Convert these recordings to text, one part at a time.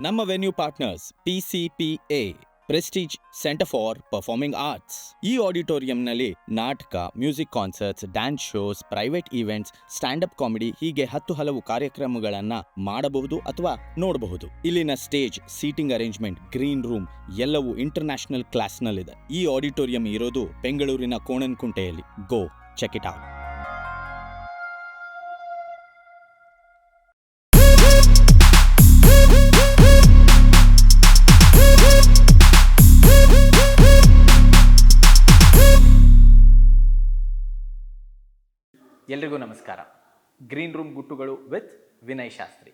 ನಮ್ಮ venue partners PCPA Prestige Centre for Performing Arts. ಈ ಆಡಿಟೋರಿಯಂನಲ್ಲಿ ನಾಟಕ, music concerts, dance shows, private events, stand up comedy ಹೀಗೆ 10 ಹಲವು ಕಾರ್ಯಕ್ರಮಗಳನ್ನ ಮಾಡಬಹುದು ಅಥವಾ ನೋಡಬಹುದು. ಇಲ್ಲಿನ stage, seating arrangement, green room ಎಲ್ಲವೂ ಇಂಟರ್ನ್ಯಾಷನಲ್ ಕ್ಲಾಸ್ನಲ್ಲಿದೆ. ಈ ಆಡಿಟೋರಿಯಂ ಇರೋದು ಬೆಂಗಳೂರಿನ ಕೋಣನಕುಂಟೆಯಲ್ಲಿ. Go check it out. ಎಲ್ರಿಗೂ ನಮಸ್ಕಾರ. ಗ್ರೀನ್ ರೂಮ್ ಗುಟ್ಟುಗಳು ವಿತ್ ವಿನಯ್ ಶಾಸ್ತ್ರಿ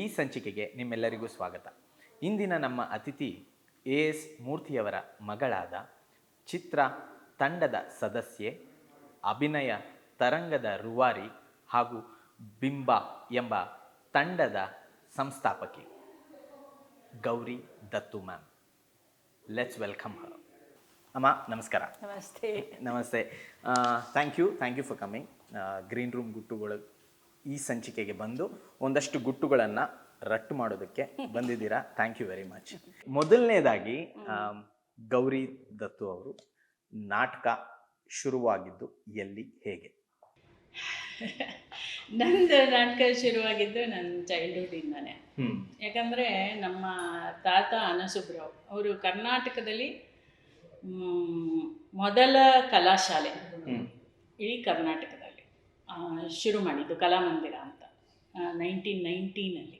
ಈ ಸಂಚಿಕೆಗೆ ನಿಮ್ಮೆಲ್ಲರಿಗೂ ಸ್ವಾಗತ. ಇಂದಿನ ನಮ್ಮ ಅತಿಥಿ AS ಮೂರ್ತಿಯವರ ಮಗಳಾದ ಚಿತ್ರ ತಂಡದ ಸದಸ್ಯೆ, ಅಭಿನಯ ತರಂಗದ ರೂವಾರಿ ಹಾಗೂ ಬಿಂಬ ಎಂಬ ತಂಡದ ಸಂಸ್ಥಾಪಕಿ ಗೌರಿ ದತ್ತು ಮ್ಯಾಮ್. ಲೆಟ್ಸ್ ವೆಲ್ಕಮ್ ಹರ್. ಅಮ್ಮ ನಮಸ್ಕಾರ. ನಮಸ್ತೆ. ನಮಸ್ತೆ. Thank you for coming. Green room ಗುಟ್ಟುಗಳು ಈ ಸಂಚಿಕೆಗೆ ಬಂದು ಒಂದಷ್ಟು ಗುಟ್ಟುಗಳನ್ನು ರಟ್ಟು ಮಾಡೋದಕ್ಕೆ ಬಂದಿದ್ದೀರಾ. Thank you very much. ಮೊದಲನೇದಾಗಿ ಗೌರಿ ದತ್ತು ಅವರು ನಾಟಕ ಶುರುವಾಗಿದ್ದು ಎಲ್ಲಿ, ಹೇಗೆ? ನಂದು ನಾಟಕ ಶುರುವಾಗಿದ್ದು ನನ್ನ ಚೈಲ್ಡ್ಹುಡ್ಡಿಂದಾನೆ. ಯಾಕಂದರೆ ನಮ್ಮ ತಾತ ಅನಸುಬ್ರಾವ್ ಅವರು ಕರ್ನಾಟಕದಲ್ಲಿ ಮೊದಲ ಕಲಾಶಾಲೆ ಇಡೀ ಕರ್ನಾಟಕದಲ್ಲಿ ಶುರು ಮಾಡಿದ್ದು ಕಲಾಮಂದಿರ ಅಂತ 1919.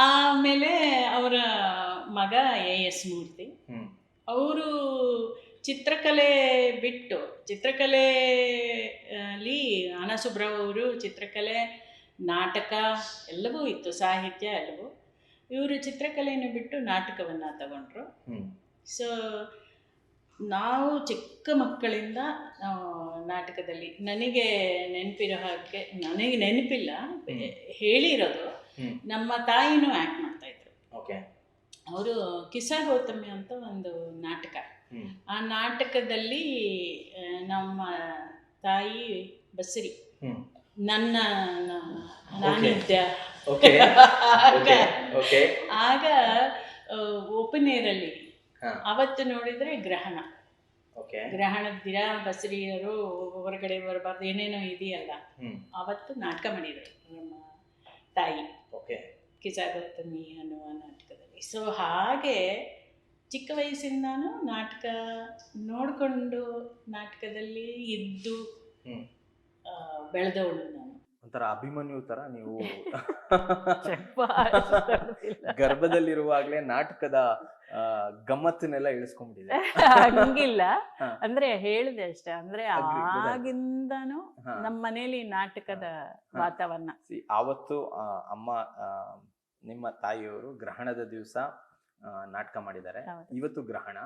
ಆಮೇಲೆ ಅವರ ಮಗ AS ಮೂರ್ತಿ ಅವರು ಚಿತ್ರಕಲೆ ಬಿಟ್ಟು, ಚಿತ್ರಕಲೆಯಲ್ಲಿ ಅನಸುಬ್ರಾವ್ ಅವರು ಚಿತ್ರಕಲೆ, ನಾಟಕ ಎಲ್ಲವೂ ಇತ್ತು, ಸಾಹಿತ್ಯ ಎಲ್ಲವೂ. ಇವರು ಚಿತ್ರಕಲೆಯನ್ನು ಬಿಟ್ಟು ನಾಟಕವನ್ನು ತಗೊಂಡ್ರು. ಸೊ ನಾವು ಚಿಕ್ಕ ಮಕ್ಕಳಿಂದ ನಾಟಕದಲ್ಲಿ, ನನಗೆ ನೆನಪಿರೋ ಹಾಗೆ, ನನಗೆ ನೆನಪಿಲ್ಲ, ಹೇಳಿರೋದು ನಮ್ಮ ತಾಯಿನೂ ಆ್ಯಕ್ಟ್ ಮಾಡ್ತಾಯಿದ್ರು. ಅವರು ಕಿಸ್ಸಾ ಗೌತಮಿ ಅಂತ ಒಂದು ನಾಟಕ, ಆ ನಾಟಕದಲ್ಲಿ ನಮ್ಮ ತಾಯಿ ಬಸರಿ, ನನ್ನ ನಾನಿದ್ದೆ. ಆಗ ಓಪನ್ ಏರಲ್ಲಿ ಅವತ್ತು ನೋಡಿದರೆ ಗ್ರಹಣದ ದಿನ ಬಸರಿಯರು ಹೊರಗಡೆ ಬರಬಾರ್ದು, ಏನೇನೋ ಇದೆಯಲ್ಲ, ಅವತ್ತು ನಾಟಕ ಮಾಡಿದರು ನಮ್ಮ ತಾಯಿ, ಕಿಸ್ಸಾ ಗೌತಮಿ ಅನ್ನುವ ನಾಟಕದಲ್ಲಿ. ಸೊ ಹಾಗೆ ಚಿಕ್ಕ ವಯಸ್ಸಿಂದಾನು ನಾಟಕ ನೋಡಿಕೊಂಡು ನಾಟಕದಲ್ಲಿ ಇದ್ದು ಬೆಳೆದವಳು ನಾನು. ಒಂಥರ ಅಭಿಮನ್ಯು ಥರ ನೀವು ಗರ್ಭದಲ್ಲಿರುವಾಗಲೇ ನಾಟಕದ ಗಮ್ಮತ್ತನ್ನೆಲ್ಲ ಇಳಿಸ್ಕೊಂಡ್ಬಿಟ್ಟಿದೆ. ಹಂಗಿಲ್ಲ, ಅಂದ್ರೆ ಹೇಳಿದೆ ಅಷ್ಟೇ. ಅಂದ್ರೆ ಆಗಿಂದಾನು ನಮ್ಮ ಮನೇಲಿ ನಾಟಕದ ವಾತಾವರಣ. ಆವತ್ತು ಅಮ್ಮ, ನಿಮ್ಮ ತಾಯಿಯವರು ಗ್ರಹಣದ ದಿವಸ ನಾಟಕ ಮಾಡಿದ್ದಾರೆ. ಇವತ್ತು ಗ್ರಹಣ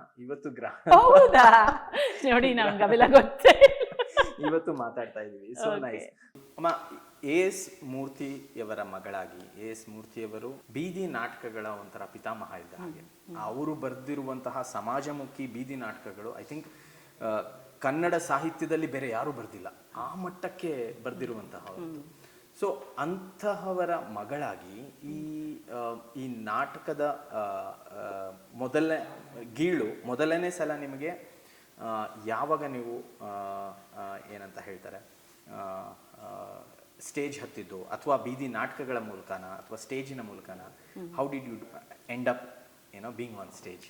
ಹೌದಾ? ನೋಡಿ, ನಮ್ಗವೆಲ್ಲ ಗೊತ್ತೇ. ಇವತ್ತು ಮಾತಾಡ್ತಾ ಇದೀವಿ. So nice. ಅಮ್ಮ, AS ಮೂರ್ತಿಯವರ ಮಗಳಾಗಿ, AS ಮೂರ್ತಿಯವರು ಬೀದಿ ನಾಟಕಗಳ ಒಂಥರ ಪಿತಾಮಹ ಇದ್ದ ಹಾಗೆ. ಅವರು ಬರೆದಿರುವಂತಹ ಸಮಾಜಮುಖಿ ಬೀದಿ ನಾಟಕಗಳು ಐ ಥಿಂಕ್ ಕನ್ನಡ ಸಾಹಿತ್ಯದಲ್ಲಿ ಬೇರೆ ಯಾರು ಬರ್ದಿಲ್ಲ, ಆ ಮಟ್ಟಕ್ಕೆ ಬರೆದಿರುವಂತಹ. ಸೊ ಅಂತಹವರ ಮಗಳಾಗಿ ಈ ನಾಟಕದ ಮೊದಲನೇ ಸಲ ನಿಮಗೆ ಯಾವಾಗ ನೀವು ಏನಂತ ಹೇಳ್ತಾರೆ, ಸ್ಟೇಜ್ ಹತ್ತಿದ್ದು, ಅಥವಾ ಬೀದಿ ನಾಟಕಗಳ ಮೂಲಕನ ಅಥವಾ ಸ್ಟೇಜಿನ ಮೂಲಕನ? How did you end up being on stage?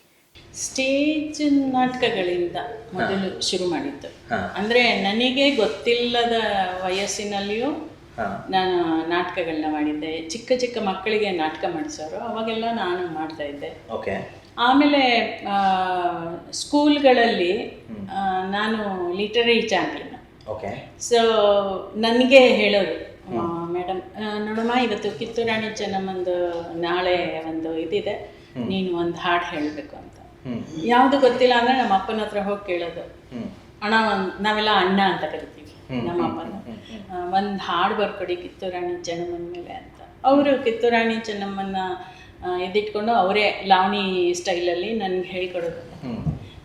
Stage ನಾಟಕಗಳಿಂದ ಮೊದಲು ಶುರು ಮಾಡಿದ್ದು. ಅಂದರೆ ನನಗೆ ಗೊತ್ತಿಲ್ಲದ ವಯಸ್ಸಿನಲ್ಲಿಯೂ ನಾನು ನಾಟಕಗಳನ್ನ ಮಾಡಿದ್ದೆ. ಚಿಕ್ಕ ಚಿಕ್ಕ ಮಕ್ಕಳಿಗೆ ನಾಟಕ ಮಾಡಿಸೋರು, ಅವಾಗೆಲ್ಲ ನಾನು ಮಾಡ್ತಾ ಇದ್ದೆ. ಆಮೇಲೆ ಸ್ಕೂಲ್ಗಳಲ್ಲಿ ನಾನು ಲಿಟರರಿ ಚಾಂಪಿಯನ್. ಸೊ ನನಗೆ ಹೇಳೋರು, ಮೇಡಮ್ ನೋಡಮ್ಮ, ಇವತ್ತು ಕಿತ್ತೂರು ರಾಣಿ ಚೆನ್ನಮ್ಮಂದು ನಾಳೆ ಒಂದು ಇದಿದೆ, ನೀನು ಒಂದು ಹಾಡು ಹೇಳಬೇಕು ಅಂತ. ಯಾವುದು ಗೊತ್ತಿಲ್ಲ ಅಂದರೆ ನಮ್ಮ ಅಪ್ಪನ ಹತ್ರ ಹೋಗಿ ಕೇಳೋದು. ಅಣ್ಣ, ನಾವೆಲ್ಲ ಅಣ್ಣ ಅಂತ ಕರಿತೀವಿ ನಮ್ಮ ಅಪ್ಪನ, ಒಂದು ಹಾಡು ಬರ್ಕೊಡಿ ಕಿತ್ತೂರು ರಾಣಿ ಚೆನ್ನಮ್ಮನ ಮೇಲೆ ಅಂತ. ಅವರು ಕಿತ್ತೂರು ರಾಣಿ ಚೆನ್ನಮ್ಮನ ಇದಿಟ್ಕೊಂಡು ಅವರೇ ಲಾವಣಿ ಸ್ಟೈಲಲ್ಲಿ ನನಗೆ ಹೇಳಿಕೊಡೋದು.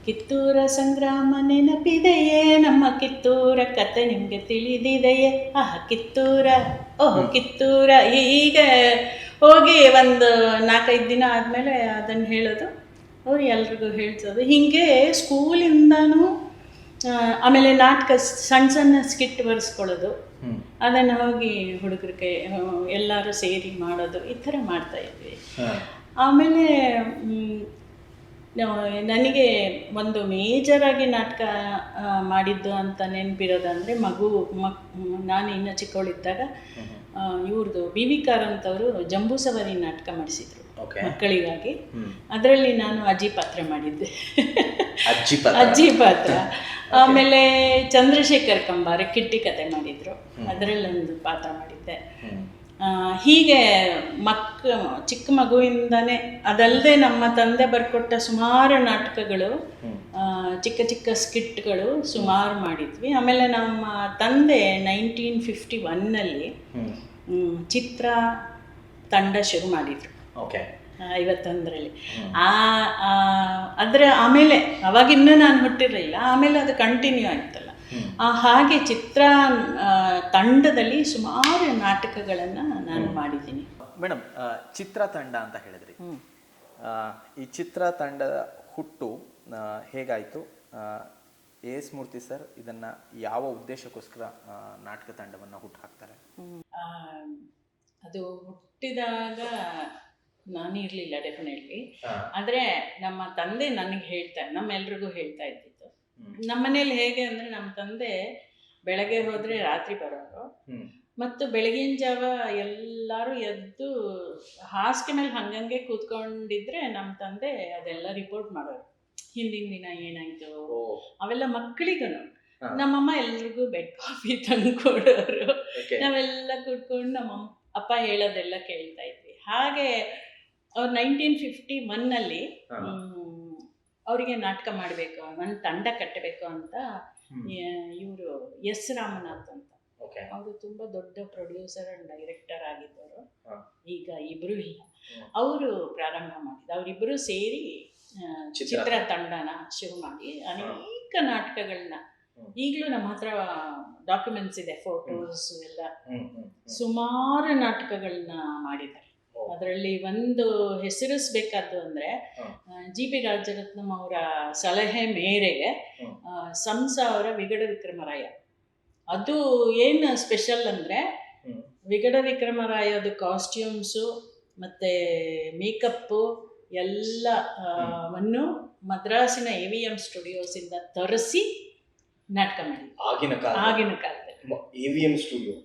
ಕಿತ್ತೂರ ಸಂಗ್ರಾಮ ನೆನಪಿದೆಯೇ, ನಮ್ಮ ಕಿತ್ತೂರ ಕತೆ ನಿಮಗೆ ತಿಳಿದಿದೆಯೇ, ಕಿತ್ತೂರ ಓಹ್ ಕಿತ್ತೂರ, ಹೀಗೆ ಹೋಗಿ ಒಂದು 4-5 ದಿನ ಆದಮೇಲೆ ಅದನ್ನು ಹೇಳೋದು, ಅವ್ರು ಎಲ್ರಿಗೂ ಹೇಳ್ಸೋದು. ಹೀಗೆ ಸ್ಕೂಲಿಂದನೂ ಆಮೇಲೆ ನಾಟಕ ಸಣ್ಣ ಸಣ್ಣ ಸ್ಕಿಟ್ ಬರೆಸ್ಕೊಳ್ಳೋದು, ಅದನ್ನು ಹೋಗಿ ಹುಡುಗರಿಗೆ ಎಲ್ಲರೂ ಸೇರಿ ಮಾಡೋದು, ಈ ಥರ ಮಾಡ್ತಾಯಿದ್ವಿ. ಆಮೇಲೆ ನನಗೆ ಒಂದು ಮೇಜರಾಗಿ ನಾಟಕ ಮಾಡಿದ್ದು ಅಂತ ನೆನಪಿರೋದಂದರೆ ನಾನು ಇನ್ನೂ ಚಿಕ್ಕವಳಿದ್ದಾಗ ಇವ್ರದ್ದು ಬಿ ವಿ ಕಾರಂತ್ ಅವರು ಜಂಬೂ ಸವಾರಿ ನಾಟಕ ಮಾಡಿಸಿದ್ರು ಮಕ್ಕಳಿಗಾಗಿ. ಅದರಲ್ಲಿ ನಾನು ಅಜ್ಜಿ ಪಾತ್ರ ಮಾಡಿದ್ದೆ, ಅಜ್ಜಿ ಪಾತ್ರ. ಆಮೇಲೆ ಚಂದ್ರಶೇಖರ್ ಕಂಬಾರೆ ಕಿಟ್ಟಿ ಕತೆ ಮಾಡಿದ್ರು, ಅದರಲ್ಲೊಂದು ಪಾತ್ರ ಮಾಡಿದ್ದೆ. ಹೀಗೆ ಚಿಕ್ಕ ಮಗುವಿಂದನೇ, ಅದಲ್ಲದೆ ನಮ್ಮ ತಂದೆ ಬರ್ಕೊಟ್ಟ ಸುಮಾರು ನಾಟಕಗಳು, ಚಿಕ್ಕ ಚಿಕ್ಕ ಸ್ಕಿಟ್ಗಳು ಸುಮಾರು ಮಾಡಿದ್ವಿ. ಆಮೇಲೆ ನಮ್ಮ ತಂದೆ 1951ನಲ್ಲಿ ಚಿತ್ರ ತಂಡ ಶುರು ಮಾಡಿದರು, 51ರಲ್ಲಿ. ಅದರ ಆಮೇಲೆ ಅವಾಗಿನ್ನೂ ನಾನು ಹುಟ್ಟಿರಲಿಲ್ಲ, ಆಮೇಲೆ ಅದು ಕಂಟಿನ್ಯೂ ಆಯ್ತಲ್ಲ. ಹಾಗೆ ಚಿತ್ರ ತಂಡದಲ್ಲಿ ಸುಮಾರು ನಾಟಕಗಳನ್ನು ನಾನು ಮಾಡಿದ್ದೀನಿ. ಮೇಡಮ್, ಚಿತ್ರ ತಂಡ ಅಂತ ಹೇಳಿದ್ರಿ, ಈ ಚಿತ್ರ ತಂಡದ ಹುಟ್ಟು ಹೇಗಾಯಿತು? ಎಸ್ ಮೂರ್ತಿ ಸರ್ ಇದನ್ನ ಯಾವ ಉದ್ದೇಶಕ್ಕೋಸ್ಕರ ನಾಟಕ ತಂಡವನ್ನು ಹುಟ್ಟು ಹಾಕ್ತಾರೆ? ಅದು ಹುಟ್ಟಿದಾಗ ನಾನು ಇರಲಿಲ್ಲ ಡೆಫಿನೆಟ್ಲಿ, ಆದರೆ ನಮ್ಮ ತಂದೆ ನನಗೆ ಹೇಳ್ತಾರೆ, ನಮ್ಮೆಲ್ರಿಗೂ ಹೇಳ್ತಾ ಇದ್ದಿದ್ದು. ನಮ್ಮನೇಲಿ ಹೇಗೆ ಅಂದರೆ, ನಮ್ಮ ತಂದೆ ಬೆಳಗ್ಗೆ ಹೋದರೆ ರಾತ್ರಿ ಬರೋರು, ಮತ್ತು ಬೆಳಗಿನ ಜಾವ ಎಲ್ಲರೂ ಎದ್ದು ಹಾಸಿಗೆ ಮೇಲೆ ಹಂಗಂಗೆ ಕೂತ್ಕೊಂಡಿದ್ರೆ ನಮ್ಮ ತಂದೆ ಅದೆಲ್ಲ ರಿಪೋರ್ಟ್ ಮಾಡೋರು, ಹಿಂದಿನ ದಿನ ಏನಾಯಿತು ಅವೆಲ್ಲ ಮಕ್ಕಳಿಗೂ. ನಮ್ಮಮ್ಮ ಎಲ್ರಿಗೂ ಬೆಡ್ ಕಾಫಿ ತಂದು ಕೊಡೋರು, ನಾವೆಲ್ಲ ಕೂತ್ಕೊಂಡು ನಮ್ಮ ಅಪ್ಪ ಹೇಳೋದೆಲ್ಲ ಕೇಳ್ತಾ ಇದ್ವಿ. ಹಾಗೆ ಅವ್ರು 1951ನಲ್ಲಿ ಅವರಿಗೆ ನಾಟಕ ಮಾಡಬೇಕು, ಒಂದು ತಂಡ ಕಟ್ಟಬೇಕು ಅಂತ ಇವರು ಎಸ್ ರಾಮನಾಥ್ ಅಂತ, ಅವರು ತುಂಬ ದೊಡ್ಡ ಪ್ರೊಡ್ಯೂಸರ್ ಆ್ಯಂಡ್ ಡೈರೆಕ್ಟರ್ ಆಗಿದ್ದರು, ಈಗ ಇಬ್ಬರು ಇಲ್ಲ, ಅವರು ಪ್ರಾರಂಭ ಮಾಡಿದ್ದು. ಅವರಿಬ್ಬರು ಸೇರಿ ಚಿತ್ರ ತಂಡನ ಶುರು ಮಾಡಿ ಅನೇಕ ನಾಟಕಗಳನ್ನ, ಈಗಲೂ ನಮ್ಮ ಹತ್ರ ಡಾಕ್ಯುಮೆಂಟ್ಸ್ ಇದೆ, ಫೋಟೋಸ್ ಎಲ್ಲ, ಸುಮಾರು ನಾಟಕಗಳನ್ನ ಮಾಡಿದ್ದಾರೆ. ಅದರಲ್ಲಿ ಒಂದು ಹೆಸರಿಸಬೇಕಾದ್ದು ಅಂದರೆ, ಜಿ ಪಿ ರಾಜರತ್ನಂ ಅವರ ಸಲಹೆ ಮೇರೆಗೆ ಸಂಸ ಅವರ ವಿಗಡ ವಿಕ್ರಮರಾಯ, ಅದು ಏನು ಸ್ಪೆಷಲ್ ಅಂದರೆ, ವಿಗಡ ವಿಕ್ರಮರಾಯದು ಕಾಸ್ಟ್ಯೂಮ್ಸು ಮತ್ತು ಮೇಕಪ್ಪು ಎಲ್ಲವನ್ನು ಮದ್ರಾಸಿನ AVM ಸ್ಟುಡಿಯೋಸಿಂದ ತರಿಸಿ ನಾಟಕ ಮಾಡಿ, ಆಗಿನ ಕಾಲದಲ್ಲಿ AVM ಸ್ಟುಡಿಯೋ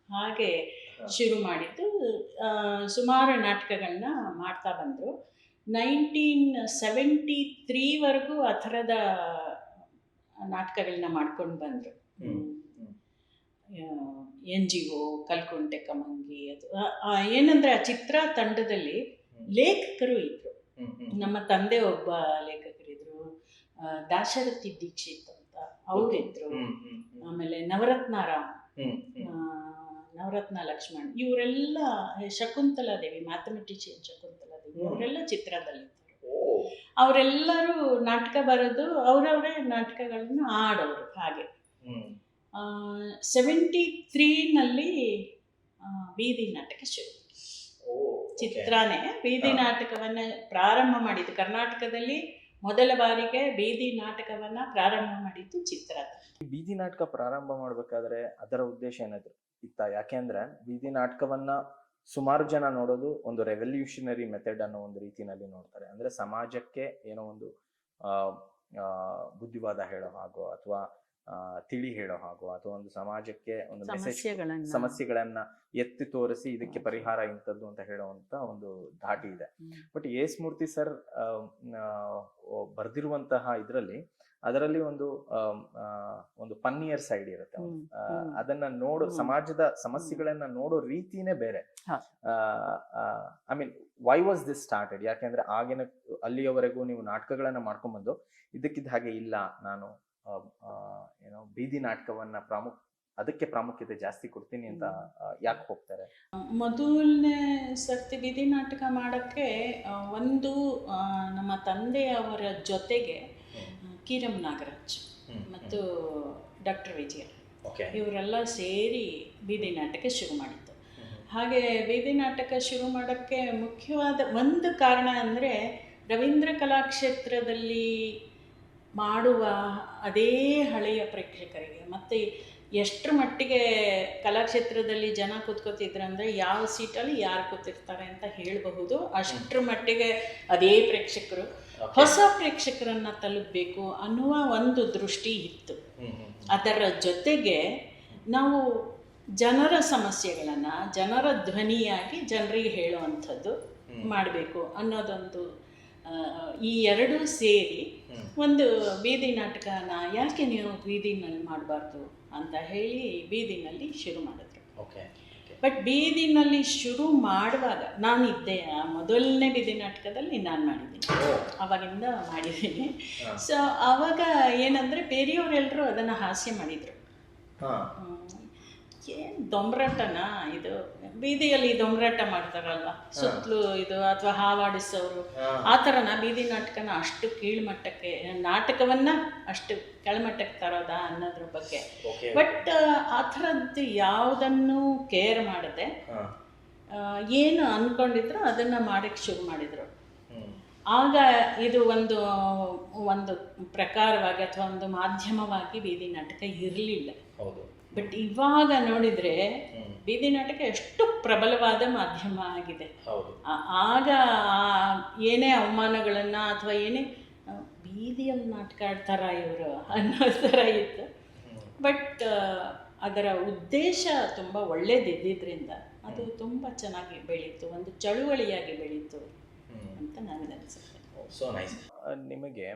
ಹಾಗೆ ಶುರು ಮಾಡಿದ್ದು. ಸುಮಾರು ನಾಟಕಗಳನ್ನ ಮಾಡ್ತಾ ಬಂದರು. 1973ವರೆಗೂ ಆ ಥರದ ನಾಟಕಗಳನ್ನ ಮಾಡ್ಕೊಂಡು ಬಂದರು. NGO, ಕಲ್ಕುಂಟೆ ಕಮಂಗಿ, ಅದು ಏನಂದರೆ ಆ ಚಿತ್ರ ತಂಡದಲ್ಲಿ ಲೇಖಕರು ಇದ್ದರು. ನಮ್ಮ ತಂದೆ ಒಬ್ಬ ಲೇಖಕರಿದ್ದರು, ದಾಶರಥಿ ದೀಕ್ಷಿತ್ ಅಂತ ಅವರಿದ್ದರು, ಆಮೇಲೆ ನವರತ್ನಾರಾಮ್, ನವರತ್ನ ಲಕ್ಷ್ಮಣ್, ಇವರೆಲ್ಲ, ಶಕುಂತಲಾದೇವಿ, ಮ್ಯಾಥಮೆಟಿಷಿಯನ್ ಶಕುಂತಲಾದೇವಿ, ಅವರೆಲ್ಲ ಚಿತ್ರದಲ್ಲಿದ್ದರು. ಅವರೆಲ್ಲರೂ ನಾಟಕ ಬರೋದು, ಅವರವರೇ ನಾಟಕಗಳನ್ನು ಆಡೋರು. ಹಾಗೆ 73ನಲ್ಲಿ ಬೀದಿ ನಾಟಕ ಶುರು, ಚಿತ್ರನೇ ಬೀದಿ ನಾಟಕವನ್ನು ಪ್ರಾರಂಭ ಮಾಡಿದ್ದು. ಕರ್ನಾಟಕದಲ್ಲಿ ಮೊದಲ ಬಾರಿಗೆ ಬೀದಿ ನಾಟಕವನ್ನು ಪ್ರಾರಂಭ ಮಾಡಿದ್ದು ಚಿತ್ರ. ಬೀದಿ ನಾಟಕ ಪ್ರಾರಂಭ ಮಾಡಬೇಕಾದ್ರೆ ಅದರ ಉದ್ದೇಶ ಏನಾದ್ರು ಇತ್ತ? ಯಾಕೆಂದ್ರೆ ಬೀದಿ ನಾಟಕವನ್ನ ಸುಮಾರು ಜನ ನೋಡೋದು ಒಂದು ರೆವಲ್ಯೂಷನರಿ ಮೆಥಡ್ ಅನ್ನೋ ಒಂದು ರೀತಿಯಲ್ಲಿ ನೋಡ್ತಾರೆ. ಅಂದ್ರೆ ಸಮಾಜಕ್ಕೆ ಏನೋ ಒಂದು ಬುದ್ಧಿವಾದ ಹೇಳೋ ಹಾಗೋ, ಅಥವಾ ತಿಳಿ ಹೇಳೋ ಹಾಗೋ, ಅಥವಾ ಒಂದು ಸಮಾಜಕ್ಕೆ ಒಂದು ಮೆಸೇಜ್, ಸಮಸ್ಯೆಗಳನ್ನ ಎತ್ತಿ ತೋರಿಸಿ ಇದಕ್ಕೆ ಪರಿಹಾರ ಇಂಥದ್ದು ಅಂತ ಹೇಳುವಂತ ಒಂದು ಧಾಟಿ ಇದೆ. ಬಟ್ ಎಸ್ ಮೂರ್ತಿ ಸರ್ ಬರ್ದಿರುವಂತಹ ಅದರಲ್ಲಿ ಒಂದು ಫನ್ನಿಯರ್ ಸೈಡ್ ಇರುತ್ತೆ. ಅದನ್ನ ಸಮಾಜದ ಸಮಸ್ಯೆಗಳನ್ನ ನೋಡೋ ರೀತಿನೇ ಬೇರೆ. I mean, why was this started? ಯಾಕೆಂದ್ರೆ ಅಲ್ಲಿಯವರೆಗೂ ನೀವು ನಾಟಕಗಳನ್ನ ಮಾಡ್ಕೊಂಡ್ಬಂದು ಇದಕ್ಕಿದ್ದ ಹಾಗೆ ಇಲ್ಲ, ನಾನು ಬೀದಿ ನಾಟಕವನ್ನ ಅದಕ್ಕೆ ಪ್ರಾಮುಖ್ಯತೆ ಜಾಸ್ತಿ ಕೊಡ್ತೀನಿ ಅಂತ ಯಾಕೆ ಹೋಗ್ತಾರೆ? ಮೊದಲನೇ ಸರ್ತಿ ಬೀದಿ ನಾಟಕ ಮಾಡೋಕ್ಕೆ ಒಂದು ನಮ್ಮ ತಂದೆಯವರ ಜೊತೆಗೆ ಕೀರಂ ನಾಗರಾಜ್ ಮತ್ತು ಡಾಕ್ಟರ್ ವಿಜಯ ಇವರೆಲ್ಲ ಸೇರಿ ಬೀದಿ ನಾಟಕ ಶುರು ಮಾಡಿದ್ದು. ಹಾಗೆ ಬೀದಿ ನಾಟಕ ಶುರು ಮಾಡೋಕ್ಕೆ ಮುಖ್ಯವಾದ ಒಂದು ಕಾರಣ ಅಂದರೆ ರವೀಂದ್ರ ಕಲಾಕ್ಷೇತ್ರದಲ್ಲಿ ಮಾಡುವ ಅದೇ ಹಳೆಯ ಪ್ರೇಕ್ಷಕರಿಗೆ, ಮತ್ತು ಎಷ್ಟರ ಮಟ್ಟಿಗೆ ಕಲಾಕ್ಷೇತ್ರದಲ್ಲಿ ಜನ ಕೂತ್ಕೋತಿದ್ರು ಅಂದರೆ ಯಾವ ಸೀಟಲ್ಲಿ ಯಾರು ಕೂತಿರ್ತಾರೆ ಅಂತ ಹೇಳಬಹುದು. ಅಷ್ಟರ ಮಟ್ಟಿಗೆ ಅದೇ ಪ್ರೇಕ್ಷಕರು ಹೊಸ ಪ್ರೇಕ್ಷಕರನ್ನು ತಲುಪಬೇಕು ಅನ್ನುವ ಒಂದು ದೃಷ್ಟಿ ಇತ್ತು. ಅದರ ಜೊತೆಗೆ ನಾವು ಜನರ ಸಮಸ್ಯೆಗಳನ್ನು ಜನರ ಧ್ವನಿಯಾಗಿ ಜನರಿಗೆ ಹೇಳುವಂಥದ್ದು ಮಾಡಬೇಕು ಅನ್ನೋದೊಂದು, ಈ ಎರಡೂ ಸೇರಿ ಒಂದು ಬೀದಿ ನಾಟಕನ ಯಾಕೆ ನೀವು ಬೀದಿನಲ್ಲಿ ಮಾಡಬಾರ್ದು ಅಂತ ಹೇಳಿ ಬೀದಿನಲ್ಲಿ ಶುರು ಮಾಡಿದ್ರು. ಬಟ್ ಬೀದಿನಲ್ಲಿ ಶುರು ಮಾಡುವಾಗ ನಾನಿದ್ದೆ, ಮೊದಲನೇ ಬೀದಿ ನಾಟಕದಲ್ಲಿ ನಾನು ಮಾಡಿದ್ದೀನಿ, ಆವಾಗಿಂದ ಮಾಡಿದ್ದೀನಿ. ಸೊ ಆವಾಗ ಏನಂದರೆ ಬೇರೆಯವರೆಲ್ಲರೂ ಅದನ್ನು ಹಾಸ್ಯ ಮಾಡಿದರು. ಏನು ದೊಂಬರಾಟನ ಇದು, ಬೀದಿಯಲ್ಲಿ ದೊಂಬರಾಟ ಮಾಡ್ತಾರಲ್ವ ಸುತ್ತಲೂ ಇದು, ಅಥವಾ ಹಾವಾಡಿಸೋರು, ಆ ಥರನ ಬೀದಿ ನಾಟಕನ ಅಷ್ಟು ಕೀಳ್ಮಟ್ಟಕ್ಕೆ, ನಾಟಕವನ್ನು ಅಷ್ಟು ಕೆಳಮಟ್ಟಕ್ಕೆ ತರೋದಾ ಅನ್ನೋದ್ರ ಬಗ್ಗೆ. ಬಟ್ ಆ ಥರದ್ದು ಯಾವುದನ್ನು ಕೇರ್ ಮಾಡದೆ ಏನು ಅಂದ್ಕೊಂಡಿದ್ರು ಅದನ್ನು ಮಾಡೋಕ್ಕೆ ಶುರು ಮಾಡಿದರು. ಆಗ ಇದು ಒಂದು ಪ್ರಕಾರವಾಗಿ ಅಥವಾ ಒಂದು ಮಾಧ್ಯಮವಾಗಿ ಬೀದಿ ನಾಟಕ ಇರಲಿಲ್ಲ. ಬಟ್ ಇವಾಗ ನೋಡಿದರೆ ಬೀದಿ ನಾಟಕ ಎಷ್ಟು ಪ್ರಬಲವಾದ ಮಾಧ್ಯಮ ಆಗಿದೆ. ಆಗ ಏನೇ ಅವಮಾನಗಳನ್ನು ಅಥವಾ ಏನೇ ಬೀದಿಯಲ್ಲಿ ನಾಟಕ ಆಡ್ತಾರ ಇವರು ಅನ್ನೋ ಥರ ಇತ್ತು. ಬಟ್ ಅದರ ಉದ್ದೇಶ ತುಂಬ ಒಳ್ಳೇದಿದ್ದರಿಂದ ಅದು ತುಂಬ ಚೆನ್ನಾಗಿ ಬೆಳೀತು, ಒಂದು ಚಳುವಳಿಯಾಗಿ ಬೆಳೀತು ಅಂತ ನನಗನ್ಸುತ್ತೆ. So nice. ನಿಮಗೆ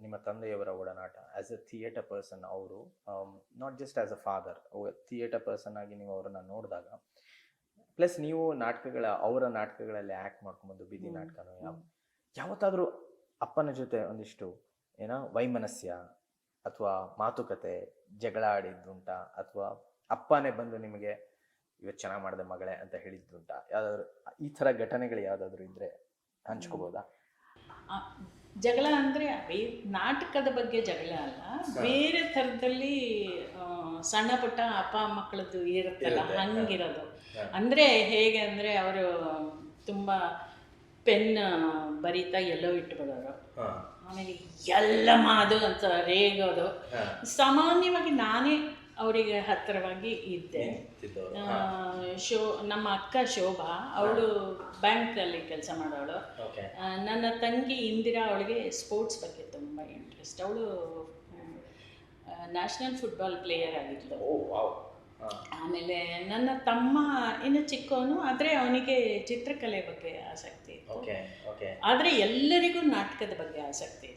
ನಿಮ್ಮ ತಂದೆಯವರ ಒಡನಾಟ ಆ್ಯಸ್ ಎ ಥಿಯೇಟರ್ ಪರ್ಸನ್, ಅವರು not just as a father, theatre person ಆಗಿ ನೀವು ಅವರನ್ನು ನೋಡಿದಾಗ, ಪ್ಲಸ್ ನೀವು ಅವರ ನಾಟಕಗಳಲ್ಲಿ ಆ್ಯಕ್ಟ್ ಮಾಡ್ಕೊಂಬಂದು ಬೀದಿ ನಾಟಕನೂ ಯಾವತ್ತಾದರೂ ಅಪ್ಪನ ಜೊತೆ ಒಂದಿಷ್ಟು ವೈಮನಸ್ಯ ಅಥವಾ ಮಾತುಕತೆ, ಜಗಳ ಆಡಿದ್ದುಂಟಾ, ಅಥವಾ ಅಪ್ಪನೇ ಬಂದು ನಿಮಗೆ ಇವತ್ತು ಚೆನ್ನಾಗಿ ಮಾಡಿದೆ ಮಗಳೇ ಅಂತ ಹೇಳಿದ್ದುಂಟಾ? ಯಾವುದಾದ್ರು ಈ ಥರ ಘಟನೆಗಳು ಯಾವುದಾದ್ರೂ ಇದ್ದರೆ ಹಂಚ್ಕೋಬೋದಾ? ಜಗಳ ಅಂದರೆ ನಾಟಕದ ಬಗ್ಗೆ ಜಗಳ ಅಲ್ಲ, ಬೇರೆ ಥರದಲ್ಲಿ ಸಣ್ಣ ಪುಟ್ಟ ಅಪ್ಪ ಮಕ್ಕಳದ್ದು ಇರುತ್ತಲ್ಲ, ಹಂಗಿರೋದು. ಅಂದರೆ ಹೇಗೆ ಅಂದರೆ ಅವರು ತುಂಬ ಪೆನ್ ಬರೀತಾ ಎಲ್ಲೋ ಇಟ್ಬಿಡೋರು, ಆಮೇಲೆ ಎಲ್ಲ ಮಾದು ಅಂತ ರೇಗೋದು. ಸಾಮಾನ್ಯವಾಗಿ ನಾನೇ ಅವರಿಗೆ ಹತ್ತಿರವಾಗಿ ಇದ್ದೆ. ನಮ್ಮ ಅಕ್ಕ ಶೋಭಾ, ಅವಳು ಬ್ಯಾಂಕಲ್ಲಿ ಕೆಲಸ ಮಾಡೋಳು. ನನ್ನ ತಂಗಿ ಇಂದಿರಾ, ಅವಳಿಗೆ ಸ್ಪೋರ್ಟ್ಸ್ ಬಗ್ಗೆ ತುಂಬ ಇಂಟ್ರೆಸ್ಟ್. ಅವಳು ನ್ಯಾಷನಲ್ ಫುಟ್ಬಾಲ್ ಪ್ಲೇಯರ್ ಆಗಿದ್ಲು. ಆಮೇಲೆ ನನ್ನ ತಮ್ಮ ಇನ್ನು ಚಿಕ್ಕವನು, ಆದರೆ ಅವನಿಗೆ ಚಿತ್ರಕಲೆ ಬಗ್ಗೆ ಆಸಕ್ತಿ ಇತ್ತು. ಆದರೆ ಎಲ್ಲರಿಗೂ ನಾಟಕದ ಬಗ್ಗೆ ಆಸಕ್ತಿ ಇತ್ತು.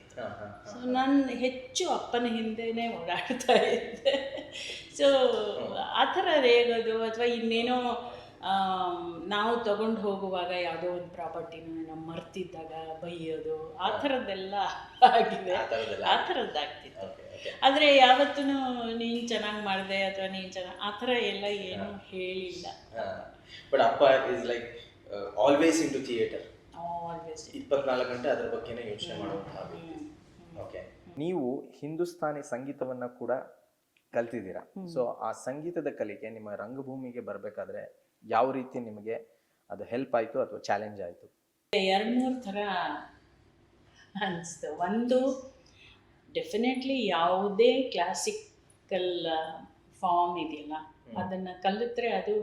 ಸೊ ನಾನು ಹೆಚ್ಚು ಅಪ್ಪನ ಹಿಂದೆನೇ ಓಡಾಡ್ತಾ ಇದ್ದೆ. ಸೊ ಆ ಥರ ರೇಗೋದು, ಅಥವಾ ಇನ್ನೇನೋ ನಾವು ತಗೊಂಡು ಹೋಗುವಾಗ ಯಾವುದೋ ಒಂದು ಪ್ರಾಪರ್ಟಿನ ಏನೋ ಮರ್ತಿದ್ದಾಗ ಬೈಯೋದು, ಆ ಥರದ್ದೆಲ್ಲ ಆಗಿದೆ, ಆ ಥರದ್ದಾಗ್ತಿತ್ತು. ಆದರೆ ಯಾವತ್ತೂ ನೀನು ಚೆನ್ನಾಗಿ ಮಾಡಿದೆ ಅಥವಾ ನೀನು ಚೆನ್ನಾಗಿ ಆ ಥರ ಎಲ್ಲ ಏನೂ ಹೇಳಿಲ್ಲ. ಬಟ್ ಅಪ್ಪ is like always in to theatre, always 24 ಗಂಟೆ ಅದರ ಬಗ್ಗೆನೇ ಯೋಚನೆ ಮಾಡುವಂತಹ ವ್ಯಕ್ತಿ. ಓಕೆ, ನೀವು ಹಿಂದೂಸ್ತಾನಿ ಸಂಗೀತವನ್ನು ಕೂಡ ಕಲ್ತಿದ್ದೀರಾ. ಸೊ ಆ ಸಂಗೀತದ ಕಲಿಕೆ ನಿಮ್ಮ ರಂಗಭೂಮಿಗೆ ಬರಬೇಕಾದ್ರೆ ಯಾವ ರೀತಿ ನಿಮಗೆ ಅದು ಹೆಲ್ಪ್ ಆಯಿತು ಅಥವಾ ಚಾಲೆಂಜ್ ಆಯಿತು? 2-3 ಥರ ಅನಿಸ್ತು. ಒಂದು, ಡೆಫಿನೆಟ್ಲಿ ಯಾವುದೇ ಕ್ಲಾಸಿಕಲ್ ಫಾರ್ಮ್ ಇದೆಯಲ್ಲ, ಅದನ್ನು ಕಲಿತ್ರೆ ಅದು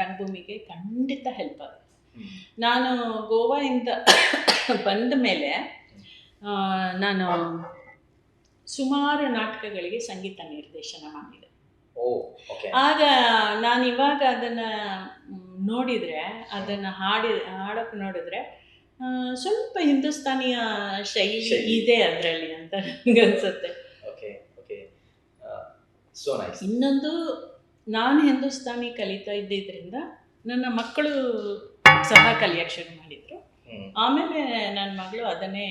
ರಂಗಭೂಮಿಗೆ ಖಂಡಿತ ಹೆಲ್ಪ್ ಆಗುತ್ತೆ. ನಾನು ಗೋವಾದಿಂದ ಬಂದ ಮೇಲೆ ನಾನು ಸುಮಾರು ನಾಟಕಗಳಿಗೆ ಸಂಗೀತ ನಿರ್ದೇಶನ ಮಾಡಿದೆ. ಆಗ ನಾನು ಇವಾಗ ಅದನ್ನು ನೋಡಿದರೆ, ಅದನ್ನು ಹಾಡೋಕ್ಕೆ ನೋಡಿದ್ರೆ ಸ್ವಲ್ಪ ಹಿಂದೂಸ್ತಾನಿಯ ಶೈಲಿ ಇದೆ ಅದರಲ್ಲಿ ಅಂತ ನನಗೆ ಅನಿಸುತ್ತೆ. ಇನ್ನೊಂದು, ನಾನು ಹಿಂದೂಸ್ತಾನಿ ಕಲಿತಾ ಇದ್ದಿದ್ದರಿಂದ ನನ್ನ ಮಕ್ಕಳು ಸಹ ಕಲಿಯೋಕ್ಕೆ ಶುರು ಮಾಡಿದರು. ಆಮೇಲೆ ನನ್ನ ಮಗಳು ಅದನ್ನೇ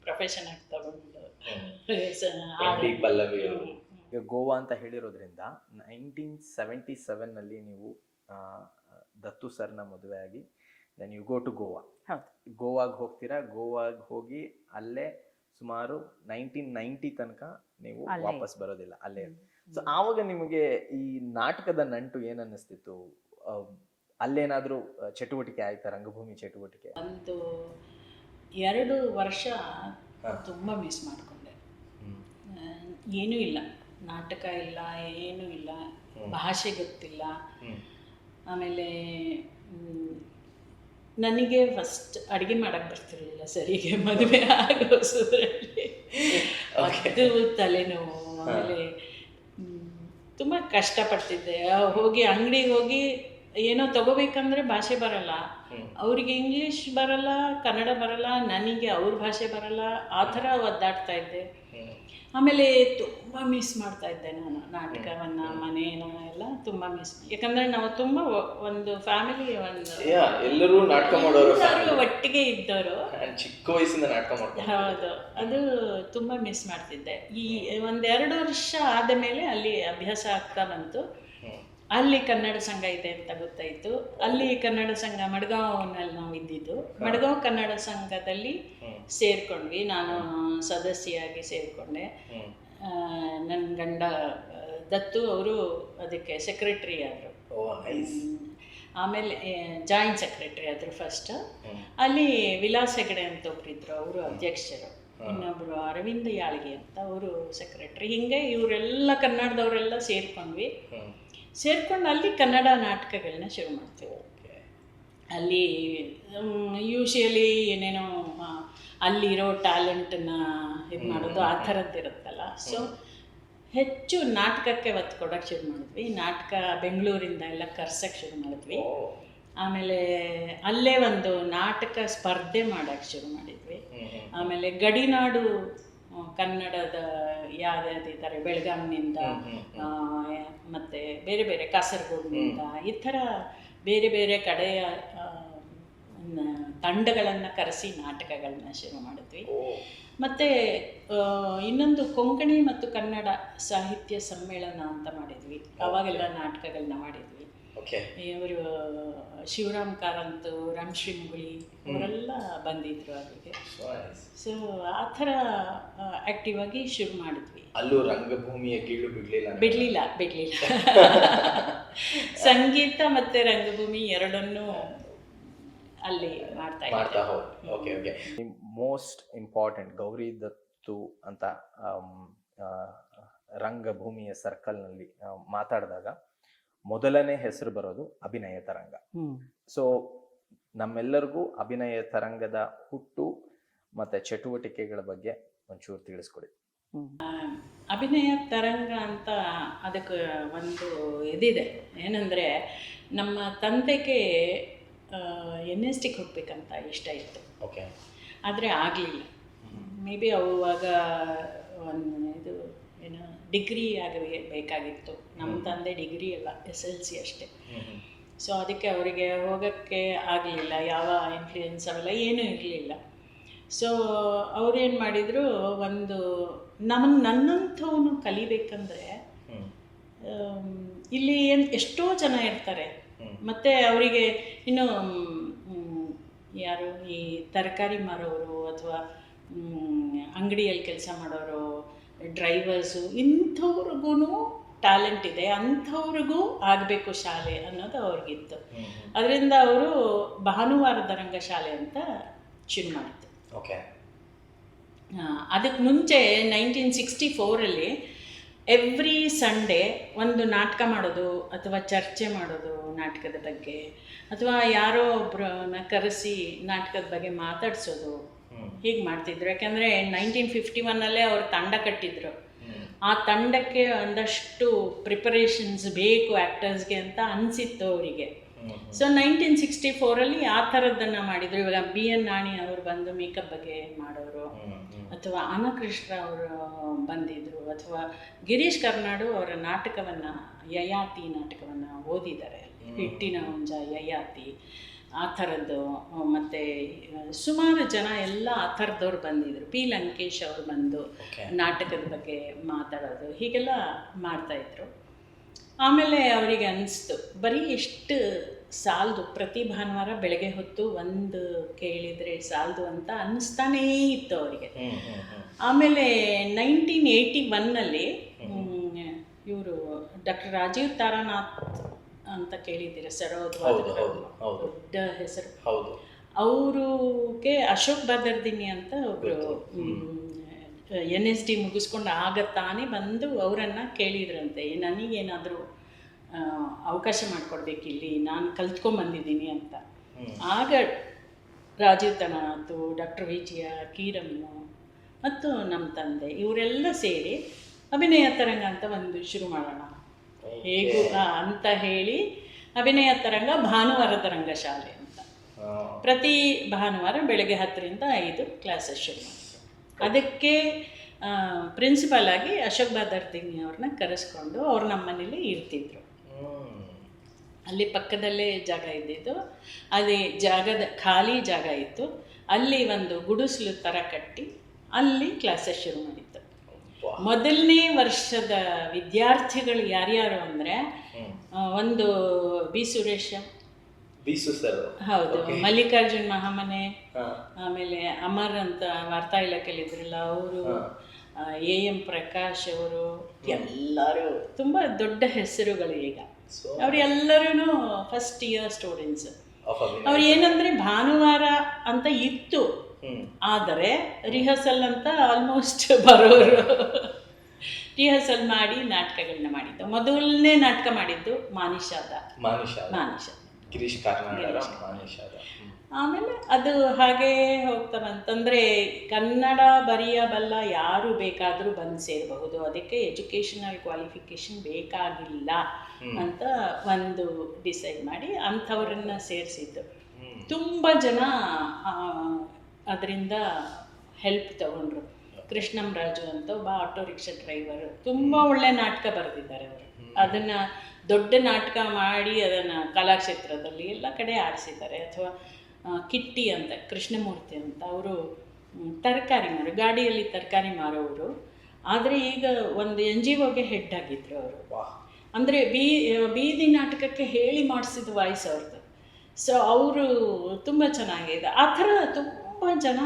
ಪ್ರೊಫೆಷನ್ ಆಗಿ ತಗೊಂಡು ಈಗ ಗೋವಾ ಅಂತ ಹೇಳಿರೋದ್ರಿಂದ 1977ನಲ್ಲಿ ನೀವು ದತ್ತು ಸರ್ನ ಮದುವೆ ಆಗಿ then you go to Goa. ಗೋವಾಗೆ ಹೋಗ್ತೀರಾ. ಗೋವಾಗೆ ಹೋಗಿ ಅಲ್ಲೇ ಸುಮಾರು 1990 ತನಕ ನೀವು ವಾಪಸ್ ಬರೋದಿಲ್ಲ, ಅಲ್ಲೇ. ಸೊ ಆವಾಗ ನಿಮಗೆ ಈ ನಾಟಕದ ನಂಟು ಏನು ಅನ್ನಿಸ್ತಿತ್ತು? ಅಲ್ಲೇನಾದರೂ ಚಟುವಟಿಕೆ ಆಯ್ತಾ, ರಂಗಭೂಮಿ ಚಟುವಟಿಕೆ? ಒಂದು 2 ವರ್ಷ ತುಂಬ ಮಿಸ್ ಮಾಡಿಕೊಂಡೆ. ಏನೂ ಇಲ್ಲ, ನಾಟಕ ಇಲ್ಲ, ಏನೂ ಇಲ್ಲ, ಭಾಷೆ ಗೊತ್ತಿಲ್ಲ. ಆಮೇಲೆ ನನಗೆ ಫಸ್ಟ್ ಅಡುಗೆ ಮಾಡೋಕ್ಕೆ ಬರ್ತಿರಲಿಲ್ಲ ಸರಿಗೆ, ಮದುವೆ ಆಗೋ ಸುರಲ್ಲಿ ಅದು ತಲೆನೋವು. ಆಮೇಲೆ ತುಂಬ ಕಷ್ಟಪಡ್ತಿದ್ದೆ. ಹೋಗಿ ಅಂಗಡಿಗೆ ಹೋಗಿ ಏನೋ ತಗೋಬೇಕಂದ್ರೆ ಭಾಷೆ ಬರಲ್ಲ, ಅವ್ರಿಗೆ ಇಂಗ್ಲೀಷ್ ಬರಲ್ಲ, ಕನ್ನಡ ಬರಲ್ಲ, ನನಗೆ ಅವ್ರ ಭಾಷೆ ಬರಲ್ಲ, ಆ ಥರ ಒದ್ದಾಡ್ತಾ ಇದ್ದೆ. ಆಮೇಲೆ ತುಂಬ ಮಿಸ್ ಮಾಡ್ತಾ ಇದ್ದೆ ನಾನು ನಾಟಕವನ್ನು, ಮನೇನ ಎಲ್ಲ ತುಂಬ ಮಿಸ್. ಯಾಕಂದರೆ ನಾವು ತುಂಬ ಒಂದು ಫ್ಯಾಮಿಲಿ, ಒಂದು ಎಲ್ಲರೂ ನಾಟಕ ಮಾಡೋರು, ಒಟ್ಟಿಗೆ ಇದ್ದವರು, ಚಿಕ್ಕ ವಯಸ್ಸಿಂದ ನಾಟಕ ಮಾಡ್ತಾರೆ. ಹೌದು, ಅದು ತುಂಬ ಮಿಸ್ ಮಾಡ್ತಿದ್ದೆ. ಈ 1-2 ವರ್ಷ ಆದ ಮೇಲೆ ಅಲ್ಲಿ ಅಭ್ಯಾಸ ಆಗ್ತಾ ಬಂತು. ಅಲ್ಲಿ ಕನ್ನಡ ಸಂಘ ಇದೆ ಅಂತ ಗೊತ್ತಾಯಿತು. ಅಲ್ಲಿ ಕನ್ನಡ ಸಂಘ ಮಡ್ಗಾಂವ್ನಲ್ಲಿ ನಾವು ಇದ್ದಿದ್ದು. ಮಡ್ಗಾಂವ್ ಕನ್ನಡ ಸಂಘದಲ್ಲಿ ಸೇರಿಕೊಂಡ್ವಿ. ನಾನು ಸದಸ್ಯೆಯಾಗಿ ಸೇರಿಕೊಂಡೆ. ನನ್ನ ಗಂಡ ದತ್ತು ಅವರು ಅದಕ್ಕೆ ಸೆಕ್ರೆಟ್ರಿ ಆದರು. ಆಮೇಲೆ ಜಾಯಿಂಟ್ ಸೆಕ್ರೆಟ್ರಿ ಆದರು ಫಸ್ಟ್. ಅಲ್ಲಿ ವಿಲಾಸ್ ಹೆಗಡೆ ಅಂತ ಒಬ್ಬರಿದ್ದರು, ಅವರು ಅಧ್ಯಕ್ಷರು. ಇನ್ನೊಬ್ಬರು ಅರವಿಂದ ಯಾಳ್ಗಿ ಅಂತ, ಅವರು ಸೆಕ್ರೆಟ್ರಿ. ಹೀಗೆ ಇವರೆಲ್ಲ ಕನ್ನಡದವರೆಲ್ಲ ಸೇರ್ಕೊಂಡ್ವಿ. ಸೇರ್ಕೊಂಡು ಅಲ್ಲಿ ಕನ್ನಡ ನಾಟಕಗಳನ್ನ ಶುರು ಮಾಡ್ತೀವಿ. ಅಲ್ಲಿ ಯೂಶಲಿ ಏನೇನೋ ಅಲ್ಲಿರೋ ಟ್ಯಾಲೆಂಟನ್ನು ಇದು ಮಾಡೋದು, ಆ ಥರದ್ದಿರುತ್ತಲ್ಲ. ಸೊ ಹೆಚ್ಚು ನಾಟಕಕ್ಕೆ ಒತ್ತು ಕೊಡೋಕ್ಕೆ ಶುರು ಮಾಡಿದ್ವಿ. ನಾಟಕ ಬೆಂಗಳೂರಿಂದ ಎಲ್ಲ ಕರ್ಸೋಕ್ಕೆ ಶುರು ಮಾಡಿದ್ವಿ. ಆಮೇಲೆ ಅಲ್ಲೇ ಒಂದು ನಾಟಕ ಸ್ಪರ್ಧೆ ಮಾಡೋಕ್ಕೆ ಶುರು ಮಾಡಿದ್ವಿ. ಆಮೇಲೆ ಗಡಿನಾಡು ಕನ್ನಡದ ಯಾರ್ಯಾರಿದ್ದಾರೆ, ಬೆಳಗಾಂನಿಂದ ಮತ್ತು ಬೇರೆ ಬೇರೆ ಕಾಸರಗೋಡಿನಿಂದ, ಈ ಥರ ಬೇರೆ ಬೇರೆ ಕಡೆಯ ತಂಡಗಳನ್ನು ಕರೆಸಿ ನಾಟಕಗಳನ್ನ ಶುರು ಮಾಡಿದ್ವಿ. ಮತ್ತು ಇನ್ನೊಂದು ಕೊಂಕಣಿ ಮತ್ತು ಕನ್ನಡ ಸಾಹಿತ್ಯ ಸಮ್ಮೇಳನ ಅಂತ ಮಾಡಿದ್ವಿ. ಆವಾಗೆಲ್ಲ ನಾಟಕಗಳನ್ನ ಮಾಡಿದ್ವಿ. ಇವರು ಶಿವರಾಮ್ ಕಾರಂತು, ರಾಮಶ್ರೀ ಮುಗುಳಿ ಅವರೆಲ್ಲ ಬಂದಿದ್ರು ಅಲ್ಲಿಗೆ. ಸೊ ಆ ಥರ ಆ್ಯಕ್ಟಿವ್ ಆಗಿ ಶುರು ಮಾಡಿದ್ವಿ. ಅಲ್ಲೂ ರಂಗಭೂಮಿಯ ಗೀಳು ಬಿಡಲಿಲ್ಲ. ಸಂಗೀತ ಮತ್ತು ರಂಗಭೂಮಿ ಎರಡನ್ನೂ ಅಲ್ಲಿ ಮಾಡ್ತಾ ಹೋಗಿ. ಮೋಸ್ಟ್ ಇಂಪಾರ್ಟೆಂಟ್ ಗೌರಿ ದತ್ತು ಅಂತ ರಂಗಭೂಮಿಯ ಸರ್ಕಲ್ನಲ್ಲಿ ಮಾತಾಡಿದಾಗ ಮೊದಲನೇ ಹೆಸರು ಬರೋದು ಅಭಿನಯ ತರಂಗ. ಸೊ ನಮ್ಮೆಲ್ಲರಿಗೂ ಅಭಿನಯ ತರಂಗದ ಹುಟ್ಟು ಮತ್ತೆ ಚಟುವಟಿಕೆಗಳ ಬಗ್ಗೆ ಒಂಚೂರು ತಿಳಿಸ್ಕೊಡಿ. ಅಭಿನಯ ತರಂಗ ಅಂತ ಅದಕ್ಕೆ ಒಂದು ಇದಿದೆ. ಏನಂದರೆ, ನಮ್ಮ ತಂದೆಗೆ NSTಗೆ ಹೋಗ್ಬೇಕಂತ ಇಷ್ಟ ಇತ್ತು. ಆದರೆ ಆಗಲಿಲ್ಲ. ಮೇ ಬಿ ಅವಾಗ ಇದು ಏನು ಡಿಗ್ರಿ ಆಗಬೇಕಾಗಿತ್ತು. ನಮ್ಮ ತಂದೆ ಡಿಗ್ರಿ ಅಲ್ಲ, SLC ಅಷ್ಟೇ. ಸೊ ಅದಕ್ಕೆ ಅವರಿಗೆ ಹೋಗೋಕ್ಕೆ ಆಗಲಿಲ್ಲ. ಯಾವ ಇನ್ಫ್ಲೂಯೆನ್ಸ್ ಅವೆಲ್ಲ ಏನೂ ಇರಲಿಲ್ಲ. ಸೊ ಅವ್ರೇನು ಮಾಡಿದರು, ಒಂದು ನನ್ನಂಥವನು ಕಲಿಬೇಕಂದ್ರೆ ಇಲ್ಲಿ ಎಷ್ಟೋ ಜನ ಇರ್ತಾರೆ. ಮತ್ತು ಅವರಿಗೆ ಇನ್ನು ಯಾರು ಈ ತರಕಾರಿ ಮಾರೋರು ಅಥವಾ ಅಂಗಡಿಯಲ್ಲಿ ಕೆಲಸ ಮಾಡೋರು, ಡ್ರೈವರ್ಸು, ಇಂಥವ್ರಿಗೂ ಟ್ಯಾಲೆಂಟ್ ಇದೆ, ಅಂಥವ್ರಿಗೂ ಆಗಬೇಕು ಶಾಲೆ ಅನ್ನೋದು ಅವ್ರಿಗಿತ್ತು. ಅದರಿಂದ ಅವರು ಭಾನುವಾರದ ರಂಗಶಾಲೆ ಅಂತ ಶುರು ಮಾಡಿದ್ದು. ಅದಕ್ಕೆ ಮುಂಚೆ 1964 ಎವ್ರಿ ಸಂಡೇ ಒಂದು ನಾಟಕ ಮಾಡೋದು ಅಥವಾ ಚರ್ಚೆ ಮಾಡೋದು ನಾಟಕದ ಬಗ್ಗೆ, ಅಥವಾ ಯಾರೋ ಒಬ್ಬರನ್ನ ಕರೆಸಿ ನಾಟಕದ ಬಗ್ಗೆ ಮಾತಾಡಿಸೋದು, ಹೀಗೆ ಮಾಡ್ತಿದ್ರು. ಯಾಕೆಂದರೆ 1951 ಅವ್ರು ತಂಡ ಕಟ್ಟಿದ್ರು. ಆ ತಂಡಕ್ಕೆ ಒಂದಷ್ಟು ಪ್ರಿಪರೇಷನ್ಸ್ ಬೇಕು ಆ್ಯಕ್ಟರ್ಸ್ಗೆ ಅಂತ ಅನಿಸಿತ್ತು ಅವರಿಗೆ. ಸೊ 1964 ಆ ಥರದ್ದನ್ನು ಮಾಡಿದರು. ಇವಾಗ BN ನಾಣಿ ಅವರು ಬಂದು ಮೇಕಪ್ ಬಗ್ಗೆ ಮಾಡೋರು, ಅಥವಾ ಅನಕೃಷ್ಣ ಅವರು ಬಂದಿದ್ದರು, ಅಥವಾ ಗಿರೀಶ್ ಕರ್ನಾಡು ಅವರ ನಾಟಕವನ್ನು, ಯಯಾತಿ ನಾಟಕವನ್ನು ಓದಿದ್ದಾರೆ. ಹಿಟ್ಟಿನ ಹುಂಜ, ಯಯಾತಿ, ಆ ಥರದ್ದು. ಮತ್ತು ಸುಮಾರು ಜನ ಎಲ್ಲ ಆ ಥರದವ್ರು ಬಂದಿದ್ದರು. P. ಲಂಕೇಶ್ ಅವರು ಬಂದು ನಾಟಕದ ಬಗ್ಗೆ ಮಾತಾಡೋದು, ಹೀಗೆಲ್ಲ ಮಾಡ್ತಾಯಿದ್ರು. ಆಮೇಲೆ ಅವರಿಗೆ ಅನಿಸ್ತು, ಬರೀ ಎಷ್ಟು ಸಾಲದು, ಪ್ರತಿ ಭಾನುವಾರ ಬೆಳಗ್ಗೆ ಹೊತ್ತು ಒಂದು ಕೇಳಿದರೆ ಸಾಲದು ಅಂತ ಅನ್ನಿಸ್ತಾನೇ ಇತ್ತು ಅವರಿಗೆ. ಆಮೇಲೆ 1981 ಇವರು ಡಾಕ್ಟರ್ ರಾಜೀವ್ ತಾರಾನಾಥ್ ಅಂತ ಕೇಳಿದ್ದೀರ, ಹೌದು, ಸರೋದ್ವಾದಕರು, ಹೌದು, ಹೌದು. ದೊಡ್ಡ ಹೆಸರು. ಹೌದು. ಅವ್ರಿಗೆ ಅಶೋಕ್ ಬಾದರ್ದಿನಿ ಅಂತ ಒಬ್ಬರು NSD ಮುಗಿಸ್ಕೊಂಡು ಆಗ ತಾನೇ ಬಂದು ಅವರನ್ನು ಕೇಳಿದ್ರಂತೆ, ನನಗೇನಾದರೂ ಅವಕಾಶ ಮಾಡಿಕೊಡ್ಬೇಕಿಲ್ಲಿ, ನಾನು ಕಲ್ತ್ಕೊಂಬಂದಿದ್ದೀನಿ ಅಂತ. ಆಗ ರಾಜೀವ್ ತನಾತು, ಡಾಕ್ಟರ್ ವಿಜಯ, ಕೀರಮ್ಮು ಮತ್ತು ನಮ್ಮ ತಂದೆ ಇವರೆಲ್ಲ ಸೇರಿ ಅಭಿನಯ ತರಂಗ ಅಂತ ಒಂದು ಶುರು ಮಾಡೋಣ ಹೇಗೂ ಅಂತ ಹೇಳಿ, ಅಭಿನಯ ತರಂಗ ಭಾನುವಾರದ ರಂಗಶಾಲೆ ಅಂತ ಪ್ರತಿ ಭಾನುವಾರ ಬೆಳಗ್ಗೆ 10ರಿಂದ 5 ಕ್ಲಾಸಸ್ ಶುರು ಮಾಡಿದ್ರು. ಅದಕ್ಕೆ ಪ್ರಿನ್ಸಿಪಾಲ್ ಆಗಿ ಅಶೋಕ್ ಬಾದರ್ದಿನಿ ಅವ್ರನ್ನ ಕರೆಸ್ಕೊಂಡು ಅವ್ರು ನಮ್ಮ ಮನೇಲಿ ಇರ್ತಿದ್ರು. ಅಲ್ಲಿ ಪಕ್ಕದಲ್ಲೇ ಜಾಗ ಇದ್ದಿದ್ದು, ಅದೇ ಜಾಗದ ಖಾಲಿ ಜಾಗ ಇತ್ತು, ಅಲ್ಲಿ ಒಂದು ಗುಡಿಸಲು ಥರ ಕಟ್ಟಿ ಅಲ್ಲಿ ಕ್ಲಾಸಸ್ ಶುರು ಮಾಡಿತ್ತು. ಮೊದಲನೇ ವರ್ಷದ ವಿದ್ಯಾರ್ಥಿಗಳು ಯಾರ್ಯಾರು ಅಂದರೆ ಒಂದು ಬಿ ಸುರೇಶ, ಹೌದು, ಮಲ್ಲಿಕಾರ್ಜುನ್ ಮಹಾಮನೆ, ಆಮೇಲೆ ಅಮರ್ ಅಂತ ವಾರ್ತಾ ಇಲಾಖೆಯಲ್ಲಿದ್ರಲ್ಲ ಅವರು, AM ಪ್ರಕಾಶ್ ಅವರು, ಎಲ್ಲರೂ ತುಂಬ ದೊಡ್ಡ ಹೆಸರುಗಳು. ಈಗ ಅವರೆಲ್ಲರೂ ಫಸ್ಟ್ ಇಯರ್ ಸ್ಟೂಡೆಂಟ್ಸ್. ಅವ್ರು ಏನಂದರೆ ಭಾನುವಾರ ಅಂತ ಇತ್ತು, ಆದರೆ ರಿಹರ್ಸಲ್ ಅಂತ ಆಲ್ಮೋಸ್ಟ್ ಬರೋರು. ರಿಹರ್ಸಲ್ ಮಾಡಿ ನಾಟಕಗಳನ್ನ ಮಾಡಿದ್ದು. ಮೊದಲನೇ ನಾಟಕ ಮಾಡಿದ್ದು ಮಾನಿಷಾದ. ಆಮೇಲೆ ಅದು ಹಾಗೇ ಹೋಗ್ತಾ ಬಂತಂದರೆ ಕನ್ನಡ ಬರೆಯಬಲ್ಲ ಯಾರು ಬೇಕಾದರೂ ಬಂದು ಸೇರಬಹುದು, ಅದಕ್ಕೆ ಎಜುಕೇಷನಲ್ ಕ್ವಾಲಿಫಿಕೇಷನ್ ಬೇಕಾಗಿಲ್ಲ ಅಂತ ಒಂದು ಡಿಸೈಡ್ ಮಾಡಿ ಅಂಥವ್ರನ್ನ ಸೇರಿಸಿದ್ದು. ತುಂಬ ಜನ ಅದರಿಂದ ಹೆಲ್ಪ್ ತಗೊಂಡ್ರು. ಕೃಷ್ಣಂ ರಾಜು ಅಂತ ಒಬ್ಬ ಆಟೋ ರಿಕ್ಷಾ ಡ್ರೈವರು, ತುಂಬ ಒಳ್ಳೆ ನಾಟಕ ಬರೆದಿದ್ದಾರೆ ಅವರು. ಅದನ್ನು ದೊಡ್ಡ ನಾಟಕ ಮಾಡಿ ಅದನ್ನು ಕಲಾಕ್ಷೇತ್ರದಲ್ಲಿ ಎಲ್ಲ ಕಡೆ ಆಡಿಸಿದ್ದಾರೆ. ಅಥವಾ ಕಿಟ್ಟಿ ಅಂತ ಕೃಷ್ಣಮೂರ್ತಿ ಅಂತ, ಅವರು ತರಕಾರಿ ಗಾಡಿಯಲ್ಲಿ ತರಕಾರಿ ಮಾರೋರು, ಆದರೆ ಈಗ ಒಂದು NGOಗೆ ಹೆಡ್ ಆಗಿದ್ರು ಅವರು. ಅಂದರೆ ಬೀದಿ ನಾಟಕಕ್ಕೆ ಹೇಳಿ ಮಾಡಿಸಿದ ವಾಯ್ಸ್ ಅವ್ರದ್ದು. ಸೊ ಅವರು ತುಂಬ ಚೆನ್ನಾಗಿದೆ. ಆ ಥರ ತುಂಬ ಜನ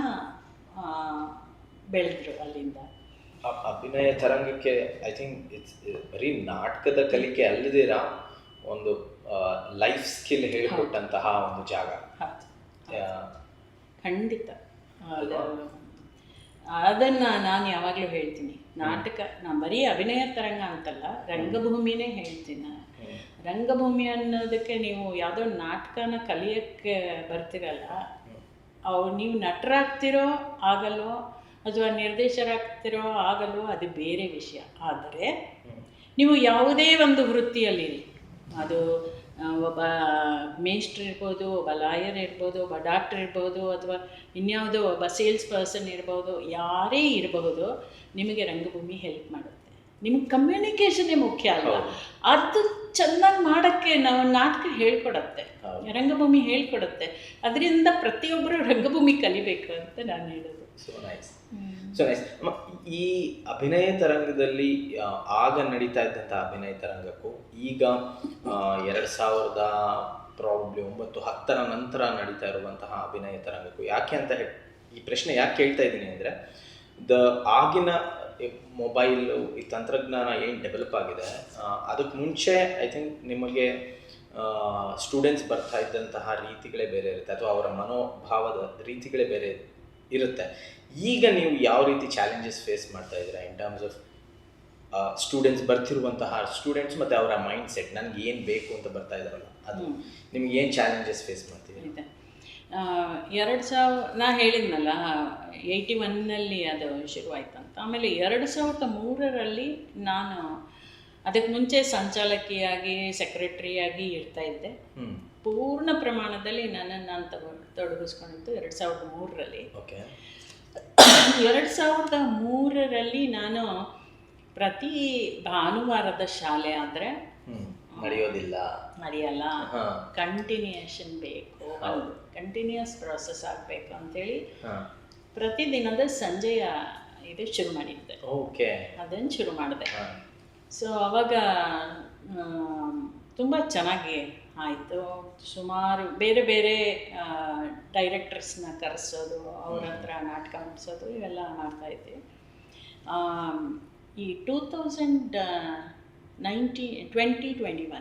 ಬೆಳೆದ್ರು ಅಲ್ಲಿಂದ. ಅಭಿನಯ ತರಂಗಕ್ಕೆ ಐ ಥಿಂಕ್ ಇಟ್ಸ್ ಬರೀ ನಾಟಕದ ಕಲಿಕೆ ಅಲ್ಲದಿರ ಒಂದು ಲೈಫ್ ಸ್ಕಿಲ್ ಹೇಳಿಕೊಟ್ಟಂತಹ ಒಂದು ಜಾಗ. ಖಂಡಿತ. ಅದನ್ನು ನಾನು ಯಾವಾಗಲೂ ಹೇಳ್ತೀನಿ, ನಾಟಕ ನಾನು ಬರೀ ಅಭಿನಯ ತರಂಗ ಅಂತಲ್ಲ, ರಂಗಭೂಮಿನೇ ಹೇಳ್ತೀನಿ. ರಂಗಭೂಮಿ ಅನ್ನೋದಕ್ಕೆ ನೀವು ಯಾವುದೋ ನಾಟಕನ ಕಲಿಯೋಕ್ಕೆ ಬರ್ತಿರಲ್ಲ, ನೀವು ನಟರಾಗ್ತಿರೋ ಆಗಲ್ವೋ ಅಥವಾ ನಿರ್ದೇಶಕರಾಗ್ತಿರೋ ಆಗಲ್ವೋ ಅದು ಬೇರೆ ವಿಷಯ. ಆದರೆ ನೀವು ಯಾವುದೇ ಒಂದು ವೃತ್ತಿಯಲ್ಲಿರಿ, ಅದು ಒಬ್ಬ ಮೇಸ್ಟ್ರ್ ಇರ್ಬೋದು, ಒಬ್ಬ ಲಾಯರ್ ಇರ್ಬೋದು, ಒಬ್ಬ ಡಾಕ್ಟರ್ ಇರ್ಬೋದು, ಅಥವಾ ಇನ್ಯಾವುದೋ ಒಬ್ಬ ಸೇಲ್ಸ್ ಪರ್ಸನ್ ಇರ್ಬೋದು, ಯಾರೇ ಇರಬಹುದು, ನಿಮಗೆ ರಂಗಭೂಮಿ ಹೆಲ್ಪ್ ಮಾಡುತ್ತೆ. ನಿಮಗೆ ಕಮ್ಯುನಿಕೇಷನ್ನೇ ಮುಖ್ಯ ಅಲ್ಲ, ಅದು ಚೆನ್ನಾಗಿ ಮಾಡೋಕ್ಕೆ ನಾವು ನಾಟಕ ಹೇಳ್ಕೊಡತ್ತೆ, ರಂಗಭೂಮಿ ಹೇಳ್ಕೊಡುತ್ತೆ. ಅದರಿಂದ ಪ್ರತಿಯೊಬ್ಬರು ರಂಗಭೂಮಿ ಕಲಿಬೇಕು ಅಂತ ನಾನು ಹೇಳೋದು. So nice. ಈ ಅಭಿನಯ ತರಂಗದಲ್ಲಿ ಆಗ ನಡೀತಾ ಇದ್ದಂಥ ಅಭಿನಯ ತರಂಗಕ್ಕೂ ಈಗ 2009-10 ನಂತರ ನಡೀತಾ ಇರುವಂತಹ ಅಭಿನಯ ತರಂಗಕ್ಕೂ ಯಾಕೆ ಅಂತ ಈ ಪ್ರಶ್ನೆ ಯಾಕೆ ಕೇಳ್ತಾ ಇದ್ದೀನಿ ಅಂದರೆ, ಆಗಿನ ಮೊಬೈಲ್ ಈ ತಂತ್ರಜ್ಞಾನ ಏನು ಡೆವಲಪ್ ಆಗಿದೆ, ಅದಕ್ಕೆ ಮುಂಚೆ ಐ ಥಿಂಕ್ ನಿಮಗೆ ಸ್ಟೂಡೆಂಟ್ಸ್ ಬರ್ತಾ ಇದ್ದಂತಹ ರೀತಿಗಳೇ ಬೇರೆ ಇರುತ್ತೆ, ಅಥವಾ ಅವರ ಮನೋಭಾವದ ರೀತಿಗಳೇ ಬೇರೆ ಇರುತ್ತೆ. ಈಗ ನೀವು ಯಾವ ರೀತಿ ಚಾಲೆಂಜಸ್ ಫೇಸ್ ಮಾಡ್ತಾ ಇದ್ದೀರಾ ಇನ್ ಟರ್ಮ್ಸ್ ಆಫ್ ಸ್ಟೂಡೆಂಟ್ಸ್, ಬರ್ತಿರುವಂತಹ ಸ್ಟೂಡೆಂಟ್ಸ್ ಮತ್ತು ಅವರ ಮೈಂಡ್ ಸೆಟ್, ನನಗೆ ಏನು ಬೇಕು ಅಂತ ಬರ್ತಾ ಇದ್ದಾರಲ್ಲ, ಅದು ನಿಮ್ಗೆ ಏನು ಚಾಲೆಂಜಸ್ ಫೇಸ್ ಮಾಡ್ತೀವಿ? 2000 ನಾ ಹೇಳಿದ್ನಲ್ಲ 81ನಲ್ಲಿ ಅದು ಶುರುವಾಯ್ತು ಅಂತ. ಆಮೇಲೆ 2003ರಲ್ಲಿ ನಾನು ಅದಕ್ಕೆ ಮುಂಚೆ ಸಂಚಾಲಕಿಯಾಗಿ ಸೆಕ್ರೆಟರಿಯಾಗಿ ಇರ್ತಾಯಿದ್ದೆ. ಪೂರ್ಣ ಪ್ರಮಾಣದಲ್ಲಿ ನನ್ನನ್ನು ನಾನು ತೊಡಗಿಸ್ಕೊಂಡಿದ್ದು 2003ರಲ್ಲಿ. 2003ರಲ್ಲಿ ನಾನು ಪ್ರತಿ ಭಾನುವಾರದ ಶಾಲೆ ಆದರೆ ನಡೆಯಲ್ಲ, ಕಂಟಿನ್ಯೂಯೇಷನ್ ಬೇಕು, ಒಂದು ಕಂಟಿನ್ಯೂಯಸ್ ಪ್ರಾಸೆಸ್ ಆಗಬೇಕು ಅಂಥೇಳಿ ಪ್ರತಿದಿನದ ಸಂಜೆಯ ಇದು ಶುರು ಮಾಡಿದ್ದೆ. ಅದನ್ನು ಶುರು ಮಾಡಿದೆ. ಸೊ ಅವಾಗ ತುಂಬ ಚೆನ್ನಾಗಿ ಆಯಿತು. ಸುಮಾರು ಬೇರೆ ಬೇರೆ ಡೈರೆಕ್ಟರ್ಸ್ನ ಕರೆಸೋದು, ಅವ್ರ ಹತ್ರ ನಾಟಕ ಮಾಡಿಸೋದು, ಇವೆಲ್ಲ ಮಾಡ್ತಾಯಿದ್ದೆ. ಈ 2000 2021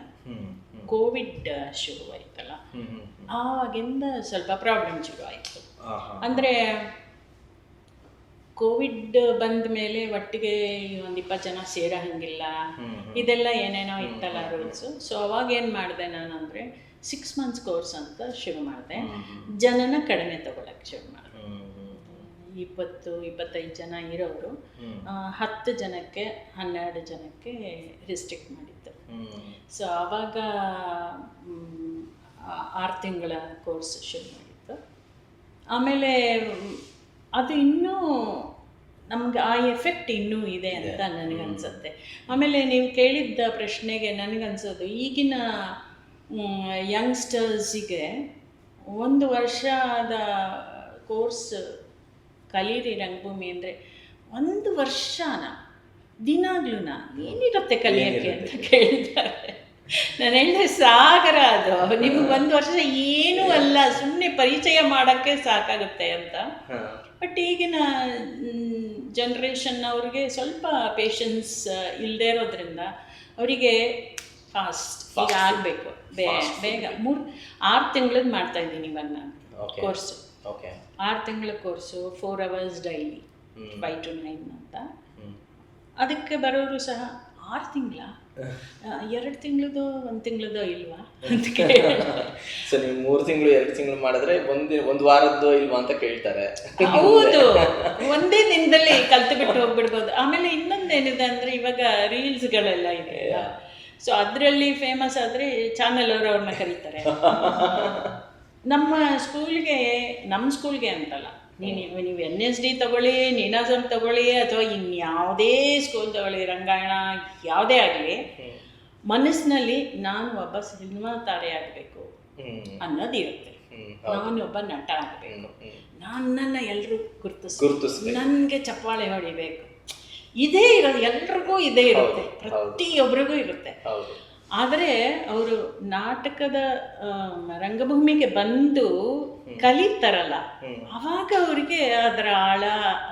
ಕೋವಿಡ್ ಶುರುವಾಯ್ತಲ್ಲ, ಆವಾಗಿಂದ ಸ್ವಲ್ಪ ಪ್ರಾಬ್ಲಮ್ ಶುರುವಾಯಿತು. ಅಂದರೆ ಕೋವಿಡ್ ಬಂದ ಮೇಲೆ ಒಟ್ಟಿಗೆ ಒಂದು 20 ಜನ ಸೇರೋ ಹಂಗಿಲ್ಲ, ಇದೆಲ್ಲ ಏನೇನೋ ಇತ್ತಲ್ಲ ರೂಲ್ಸು. ಸೊ ಅವಾಗ ಏನು ಮಾಡಿದೆ ನಾನು ಅಂದರೆ 6 months ಕೋರ್ಸ್ ಅಂತ ಶುರು ಮಾಡಿದೆ. ಜನನ ಕಡಿಮೆ ತಗೊಳಕ್ಕೆ ಶುರು ಮಾಡಿದೆ. 20-25 ಜನ ಇರೋರು 10 ಜನಕ್ಕೆ 12 ಜನಕ್ಕೆ ರಿಸ್ಟ್ರಿಕ್ಟ್ ಮಾಡಿದ್ದು. ಸೊ ಆವಾಗ 6 ತಿಂಗಳ ಕೋರ್ಸ್ ಶುರು ಮಾಡಿತ್ತು. ಆಮೇಲೆ ಅದು ಇನ್ನೂ ನಮ್ಗೆ ಆ ಎಫೆಕ್ಟ್ ಇನ್ನೂ ಇದೆ ಅಂತ ನನಗನ್ಸುತ್ತೆ. ಆಮೇಲೆ ನೀವು ಕೇಳಿದ್ದ ಪ್ರಶ್ನೆಗೆ ನನಗನ್ಸೋದು, ಈಗಿನ ಯಂಗ್ಸ್ಟರ್ಸಿಗೆ 1 ವರ್ಷದ ಕೋರ್ಸ್ ಕಲೀರಿ ರಂಗಭೂಮಿ ಅಂದರೆ 1 ವರ್ಷನ ದಿನಾಗ್ಲೂ ಏನಿರುತ್ತೆ ಕಲಿಯೋಕ್ಕೆ ಅಂತ ಕೇಳಿದ್ದಾರೆ. ನಾನು ಹೇಳಿದೆ ಸಾಗರ, ಅದು ನಿಮ್ಗೆ 1 ವರ್ಷ ಏನೂ ಅಲ್ಲ, ಸುಮ್ಮನೆ ಪರಿಚಯ ಮಾಡೋಕ್ಕೆ ಸಾಕಾಗುತ್ತೆ ಅಂತ. ಬಟ್ ಈಗಿನ ಜನ್ರೇಷನ್ ಅವ್ರಿಗೆ ಸ್ವಲ್ಪ ಪೇಷನ್ಸ್ ಇಲ್ಲದೆ ಇರೋದ್ರಿಂದ ಅವರಿಗೆ ಫಾಸ್ಟ್ ಈಗ ಆಗಬೇಕು, ಬೇಗ 6 ತಿಂಗಳದ್ದು ಮಾಡ್ತಾಯಿದ್ದೀನಿ ಇವಾಗ ನಾನು ಕೋರ್ಸು. 6 ತಿಂಗಳ ಕೋರ್ಸು, 4 hours ಡೈಲಿ, 5 to 9 ಅಂತ. ಅದಕ್ಕೆ ಬರೋರು ಸಹ 6 ತಿಂಗಳ, 2 ತಿಂಗಳದ್ದು 1 ತಿಂಗಳದ್ದು ಇಲ್ವಾ ಅಂತ ಕೇಳಿ. ಸೊ ನೀವು 3 ತಿಂಗಳು 2 ತಿಂಗಳು ಮಾಡಿದ್ರೆ ಒಂದು ವಾರದ್ದು ಇಲ್ವಾ ಅಂತ ಕೇಳ್ತಾರೆ. ಹೌದು, ಒಂದೇ ದಿನದಲ್ಲಿ ಕಲ್ತು ಬಿಟ್ಟು ಹೋಗ್ಬಿಡ್ಬೋದು. ಆಮೇಲೆ ಇನ್ನೊಂದೇನಿದೆ ಅಂದರೆ ಇವಾಗ ರೀಲ್ಸ್ಗಳೆಲ್ಲ ಇದೆ, ಸೊ ಅದರಲ್ಲಿ ಫೇಮಸ್ ಆದರೆ ಚಾನಲ್ ಅವ್ರನ್ನ ಕರೀತಾರೆ. ನಮ್ಮ ಸ್ಕೂಲ್ಗೆ ಅಂತಲ್ಲ, ನೀವು NSD ತಗೊಳ್ಳಿ, ನೀನಾಸಂ ತಗೊಳ್ಳಿ, ಅಥವಾ ಇನ್ಯಾವುದೇ ಸ್ಕೂಲ್ ತಗೊಳ್ಳಿ, ರಂಗಾಯಣ ಯಾವುದೇ ಆಗಲಿ, ಮನಸ್ಸಿನಲ್ಲಿ ನಾನು ಒಬ್ಬ ಸಿನಿಮಾ ತಾರೆ ಆಗಬೇಕು ಅನ್ನೋದಿರುತ್ತೆ. ನಾನೊಬ್ಬ ನಟ ಆಗಬೇಕು, ನನ್ನನ್ನು ಎಲ್ಲರೂ ಗುರುತಿಸ್ಬೇಕು, ನನಗೆ ಚಪ್ಪಾಳೆ ಹೊಡಿಬೇಕು, ಇದೇ ಇರೋದು, ಎಲ್ರಿಗೂ ಇದೇ ಇರುತ್ತೆ, ಪ್ರತಿಯೊಬ್ಬರಿಗೂ ಇರುತ್ತೆ. ಆದರೆ ಅವರು ನಾಟಕದ ರಂಗಭೂಮಿಗೆ ಬಂದು ಕಲಿತಾರಲ್ಲ, ಆವಾಗ ಅವರಿಗೆ ಅದರ ಆಳ